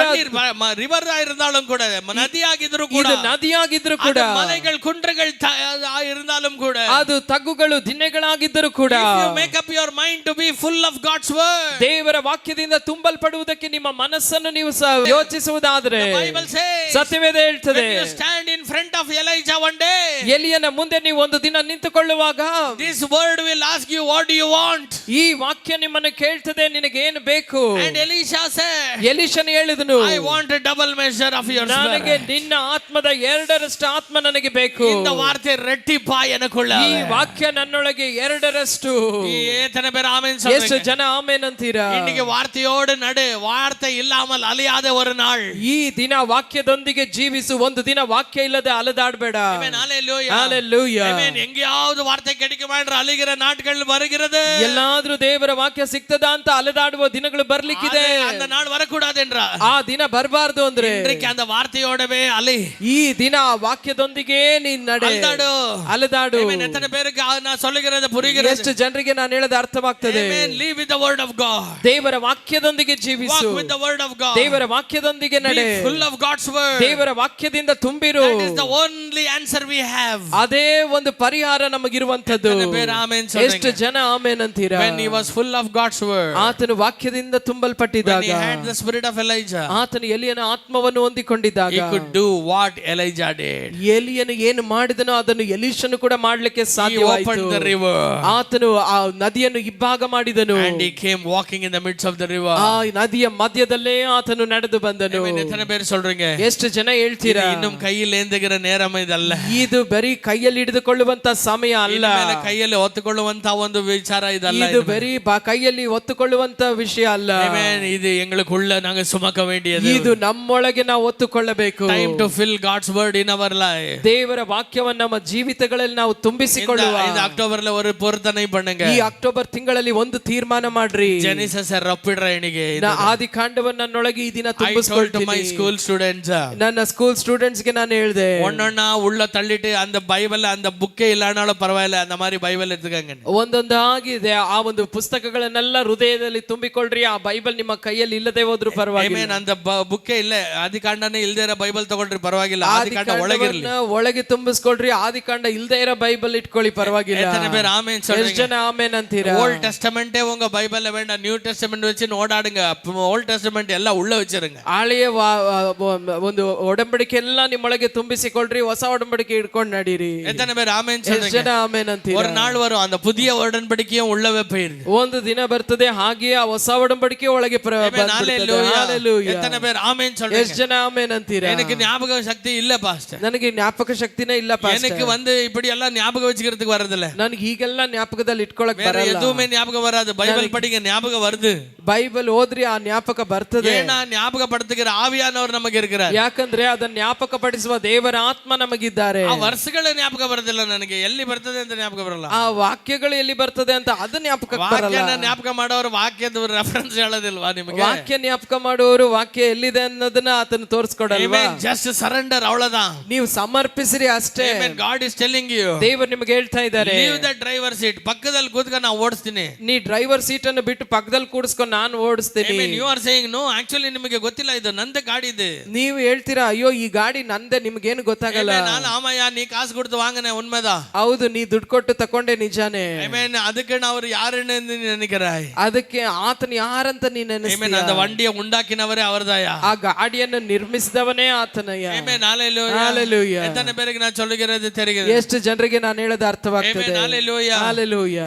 ರಿವರ್ இருந்தாலும் ಕೂಡ, ನದಿಯಾಗಿದ್ರು ಕೂಡ, ಇದು ನದಿಯಾಗಿದ್ರು ಕೂಡ, ಮಲೆಗಳು ಕುಂಡ್ರಗಳು இருந்தாலும் ಕೂಡ, ಅದು ತಗ್ಗುಗಳು ದಿನೆಗಳಾಗಿದ್ದರೂ ಕೂಡ, if you make up your mind to be full of God's word, ದೇವರ ವಾಕ್ಯದಿಂದ ತುಂಬಲ್ಪಡುವುದಕ್ಕೆ ನಿಮ್ಮ ಮನಸ್ಸನ್ನು ನೀವು ಯೋಚಿಸುವುದಾದರೆ, ಸತ್ಯವೇದ ಹೇಳ್ತದೆ, when you stand in front of Elijah one day, ಎಲಿಯನ ಮುಂದೆ ನೀವು ಒಂದು ದಿನ ನಿಂತುಕೊಳ್ಳುವಾಗ, this word will ask you, what do you want? ಈ ವಾಕ್ಯ ನಿಮ್ಮನ್ನು ಕೇಳ್ತದೆ, ನಿನಗೆ ಏನು ಬೇಕು? And Elisha said, ಎಲಿಷನು ಹೇಳಿದನು, I want a double measure of your spirit. ನನಗೆ ನಿನ್ನ ಆತ್ಮದ 2ರಷ್ಟು ಆತ್ಮ ನನಗೆ ಬೇಕು. இந்த வார்த்தை ரெட்டிப்பா எனக்குள்ள, ಈ ವಾಕ್ಯ ನನ್ನೊಳಗೆ 2ರಷ್ಟು. எத்தனை பேர் ஆமென் சொல்றீங்க? ಎಷ್ಟು ಜನ ಆಮೆನ್ ಅಂತೀರಾ? இன்னைக்கு வார்த்தையோடு நடு, வார்த்தை இல்லாமல் அலையாத ஒரு நாள். ಈ ದಿನ ವಾಕ್ಯದೊಂದಿಗೆ ಜೀವಿಸು, ಒಂದು ದಿನ ವಾಕ್ಯ ಇಲ್ಲದೆ ಅಲೆದಾಡಬೇಡ. ಆಮೆನ್. ಹalleluya. ಹalleluya. ಆಮೆನ್. எங்கேயாவது வார்த்தை கிடைக்குமா என்று அலைகிற நாட்கள் வருகிறது. ಎಲ್ಲಾದ್ರೂ ದೇವರ ವಾಕ್ಯ ಸಿಗ್ತದಾ ಅಂತ ಅಲೆದಾಡುವ ದಿನಗಳು ಬರ್ಲಿಕ್ಕಿದೆ. அந்த நாள் வரக்கூடாது என்ற, ಆ ದಿನ ಬರಬಾರದು ಅಂದ್ರೆ, இன்றைக்கு அந்த வார்த்தையோடவே அலை. ಈ ದಿನ ವಾಕ್ಯದೊಂದಿಗೆ ನೀನ್ ನಡೆ, ಅಲೆದಾಡು. ಆಮೆನ್. ಎತ್ತನೆ ಬೇರಿಗೆ ನಾನು சொல்லுகிறது புரிகிறது? ಎಷ್ಟು ಜನರಿಗೆ ನಾನು ಹೇಳೋದು ಅರ್ಥವಾಗ್ತದೆ? Amen. live with the word of God. ದೇವರ ವಾಕ್ಯದೊಂದಿಗೆ ಜೀವಿಸು. walk with the word of God. ದೇವರ ವಾಕ್ಯದೊಂದಿಗೆ ನಡೆ. be full of God's word. ದೇವರ ವಾಕ್ಯದಿಂದ ತುಂಬಿರು. that is the only answer we have. ಅದೇ ಒಂದು ಪರಿಹಾರ ನಮಗಿರುವಂತದ್ದು. ಎಷ್ಟು ಜನ ಆಮೆನ್ ಅಂತೀರಾ? when he was full of God's word, ಆತನು ವಾಕ್ಯದಿಂದ ತುಂಬಲ್ಪಟ್ಟಿದ್ದಾಗ, when he had the spirit of Elijah, ಆತನು ಎಲಿಯನ ಆತ್ಮವನ್ನು ಹೊಂದಿಕೊಂಡಿದ್ದಾಗ, he could do what Elijah did. ಎಲಿಯನು ಏನು ಮಾಡಿದನೋ ಅದನ್ನು ಎಲಿಷನು ಕೂಡ ಮಾಡಲಿಕ್ಕೆ ಸಾಧ್ಯವಾಯಿತು. He opened the river. ಆತನು ಆ ನದಿಯನ್ನು ಇಬ್ಬಾಗ ಮಾಡಿದನು. and he came walking in the midst of the river. ಆ ನದಿಯ ಮಧ್ಯದಲ್ಲೇ ಆತನು ನಡೆದು ಬಂದನು. ಎತ್ತನೆ ಬೇರೆ சொல்றீங்க? ಎಷ್ಟು ಜನ ಹೇಳ್ತೀರಾ? இன்னும் கையில் ஏந்துகிற நேரம் இதல்ல. ಇದು ಬರೀ ಕೈಯಲ್ಲಿ ಹಿಡಿದುಕೊಳ್ಳುವಂತ ಸಮಯ ಅಲ್ಲ. ಕೈಯಲ್ಲಿ ಹೊತ್ತುಕೊಳ್ಳುವಂತ தூக்குவந்த ಒಂದು ವಿಚಾರ ಇದಲ್ಲ. இது வெறி ಕೈಯಲ್ಲಿ ಒತ್ತುಕೊಳ್ಳುವಂತ ವಿಷಯ ಅಲ್ಲ. Amen. இது எங்களுக்குள்ள நாங்க சுமக்க வேண்டியது. ಇದು ನಮ್ಮೊಳಗೆ ನಾವು ಒತ್ತುಕೊಳ್ಳಬೇಕು. Time to fill God's word in our life. ದೇವರ ವಾಕ್ಯವನ್ನು ನಮ್ಮ ಜೀವಿತಗಳಲ್ಲಿ ನಾವು ತುಂಬಿಸಿಕೊಳ್ಳುವ. இந்த ಅಕ್ಟೋಬರ್ல ஒரு பொருத்தனை பண்ணுங்க. ಈ ಅಕ್ಟೋಬರ್ ತಿಂಗಳಲ್ಲಿ ಒಂದು ತೀರ್ಮಾನ ಮಾಡ್ರಿ. ಜೆನಿಸಿಸ್ ರಪ್ಪಿಡ್ರ ಎಣಿಗೆ ಆದಿಕಾಂಡವನ್ನು ನನ್ನೊಳಗೆ ಈ ದಿನ ತುಂಬಿಸಿಕೊಳ್ತೀನಿ. my school students, ನನ್ನ ಸ್ಕೂಲ್ ಸ್ಟೂಡೆಂಟ್ಸ್ ಗೆ ನಾನು ಹೇಳಿದೆ, ஒண்ணொண்ணா உள்ள தள்ளிட்டு அந்த பைபிள் அந்த புக்கே இல்லனாலும் பரவாயில்லை அந்த மாதிரி பைபிள் எடுத்துக்கங்க. ಒಂದೊಂದಾಗಿದೆ ಆ ಒಂದು ಪುಸ್ತಕಗಳನ್ನೆಲ್ಲ ಹೃದಯದಲ್ಲಿ ತುಂಬಿಕೊಳ್ಳ್ರಿ. ಆ ಬೈಬಲ್ ನಿಮ್ಮ ಕೈಯಲ್ಲಿ ಇಲ್ಲದೆ ಹೋದ್ರೂ ಪರವಾಗಿಲ್ಲ. ಆಮೆನ್. அந்த புக்கே ಇಲ್ಲ ಆದಿಕಾಂಡನೇ ಇಲ್ಲದೆ ಇರೋ ಬೈಬಲ್ ತಗೊಳ್ರಿ ಪರವಾಗಿಲ್ಲ. ಆದಿಕಾಂಡ ಒಳಗಿರಲಿ, ಒಳಗೆ ತುಂಬಿಸ್ಕೊಳ್ರಿ. ಆದಿಕಾಂಡ ಇಲ್ಲದೆ ಇರೋ ಬೈಬಲ್ ಇಟ್ಕೊಳ್ಳಿ ಪರವಾಗಿಲ್ಲ. எத்தனை பேர் ஆமென் சொல்றீங்க? ಎಷ್ಟು ಜನ ಆಮೆನ್ ಅಂತೀರಾ? ஓல்ட் டெஸ்டமெண்டே உங்க பைபிள்ல வேண்டாம், நியூ டெஸ்டமெண்ட் வச்சு ஓடாடுங்க. ஓல்ட் டெஸ்டமெண்ட் எல்லாம் உள்ள வச்சிருங்க. ಹಳೆಯ ಒಂದು ಒಡಂಬಡಿಕೆ ಎಲ್ಲ ನಿಮ್ಮೊಳಗೆ ತುಂಬಿಸಿಕೊಳ್ಳ್ರಿ, ಹೊಸ ಒಡಂಬಡಿಕೆ ಇಟ್ಕೊಂಡು ನಡೀರಿ. எத்தனை பேர் ஆமென் ಎಷ್ಟು சொல்றீங்க? ಜನ ಆಮೆನ್ ಅಂತೀರಾ? ஒரு நாள் வரும் அந்த புதிய உடன்படிக்கையும் உள்ளவே போயிருக்கு. ಒಂದು ದಿನ ಬರ್ತದೆ, ಹಾಗೆ ಆ ಹೊಸ ಒಡಂಬಡಿಕೆ ಒಳಗೆ எத்தனை பேர் ஆமென் சொல்றீங்க? ಎಷ್ಟು ಜನ ಆಮೆನ್ ಅಂತೀರಾ? எனக்கு ஞாபக சக்தி இல்ல பாஸ்டர், ನನಗೆ ಜ್ಞಾಪಕ ಶಕ್ತಿನೇ ಇಲ್ಲ ಪಾಸ್ಟರ್. எனக்கு வந்து இப்படி எல்லாம் ஞாபகம் வச்சுக்கிறதுக்கு வரதில்ல. ನನಗೆ ಹೀಗೆಲ್ಲ ಜ್ಞಾಪಕದಲ್ಲಿ ಇಟ್ಕೊಳ್ಳಕ್ வேற ಬರಲ್ಲ. எதுவுமே ஞாபகம் வராது. பைபிள் படிங்க, ஞாபகம் வருது. ಬೈಬಲ್ ಓದ್ರಿ, ಆ ಜ್ಞಾಪಕ ಬರ್ತದೆ. ஏன்னா ஞாபகப்படுத்துகிற ஆவியானவர் நமக்கு இருக்கிறார். ಯಾಕಂದ್ರೆ ಅದನ್ನ ಜ್ಞಾಪಕ ಪಡಿಸುವ ದೇವರ ಆತ್ಮ ನಮಗಿದ್ದಾರೆ. ಆ ವರ್ಷಗಳ ಜ್ಞಾಪಕ ಬರೋದಿಲ್ಲ ನನಗೆ, ಎಲ್ಲಿ ಬರ್ತದೆ ಅಂತ ಜ್ಞಾಪಕ ಬರಲ್ಲ. ಆ ವಾಕ್ಯಗಳು ಎಲ್ಲಿ ಬರ್ತದೆ ಅಂತ ಅದು ಜ್ಞಾಪಕ ಬರಲ್ಲ. ವಾಕ್ಯನ ಜ್ಞಾಪಕ ಮಾಡೋರು ವಾಕ್ಯದ ರೆಫರೆನ್ಸ್ ಹೇಳೋದಿಲ್ವಾ ನಿಮಗೆ? ವಾಕ್ಯ ಜ್ಞಾಪಕ ಮಾಡುವವರು ವಾಕ್ಯ ಎಲ್ಲಿದೆ ಅನ್ನೋದನ್ನ ಆತನ ತೋರಿಸ್ಕೊಡಲ್ವಾ? Just surrender, ಅವಳதான். ನೀವು ಸಮರ್ಪಿಸಿರಿ ಅಷ್ಟೇ. God is telling you. ದೇವರು ನಿಮಗೆ ಹೇಳ್ತಾ ಇದ್ದಾರೆ, ಲೀವ್ ದ ಡ್ರೈವರ್ ಸೀಟ್, ಪಕ್ಕದಲ್ಲಿ ಕೂತ್ಕೊಂಡು ನಾನು ಓಡಿಸ್ತೀನಿ. ನೀ ಡ್ರೈವರ್ ಸೀಟ್ ಅನ್ನು ಬಿಟ್ಟು ಪಕ್ಕದಲ್ಲಿ ಕೂಡಿಸ್ಕೊಂಡು ನಾನು ಓಡಿಸ್ತೀನಿ. You are saying no, actually ನಿಮಗೆ ಗೊತ್ತಿಲ್ಲ ಇದು ನಂದೇ ಗಾಡಿ ಇದೆ. ನೀವು ಹೇಳ್ತೀರಾ, ಅಯ್ಯೋ ಈ ಗಾಡಿ ನಂದೇ, ನಿಮ್ಗೇನು ಗೊತ್ತಾಗಲ್ಲ. ನಾನು ಆಮಯ್ಯ ನೀ ಕಾಸು ಕೊಡ್ತು ವಾಂಗನೆ ಉನ್ಮೇದ. ಹೌದು, ನೀ ದುಡ್ಡು ಕೊಟ್ಟು ತಕೊಂಡೆ ನಿಜಾನೇ. ಅದಕ್ಕೆ ಅವರು ಯಾರನ್ನ ನೆನಕ್கிறாய்? ಅದಕ್ಕೆ ಆತನ ಯಾರಂತ ನೀ ನೆನೆಸ್ತೀಯ? அந்த வண்டியை உண்டாக்கினவரே அவர்தாயா. ಆ ಗಾಡಿಯನ್ನು ನಿರ್ಮಿಸಿದವನೇ ಆತನಯ್ಯ. ಆಮೆನ್. ಹalleluya. ಹalleluya. ಎತ್ತನೆ ಬೇರೆಗೆ ನಾನು சொல்லுகிறது தெரிகிறது? ಎಷ್ಟು ಜನರಿಗೆ ನಾನು ಹೇಳೋದು ಅರ್ಥವಾಗ್ತದೆ? ಹalleluya. ಹalleluya.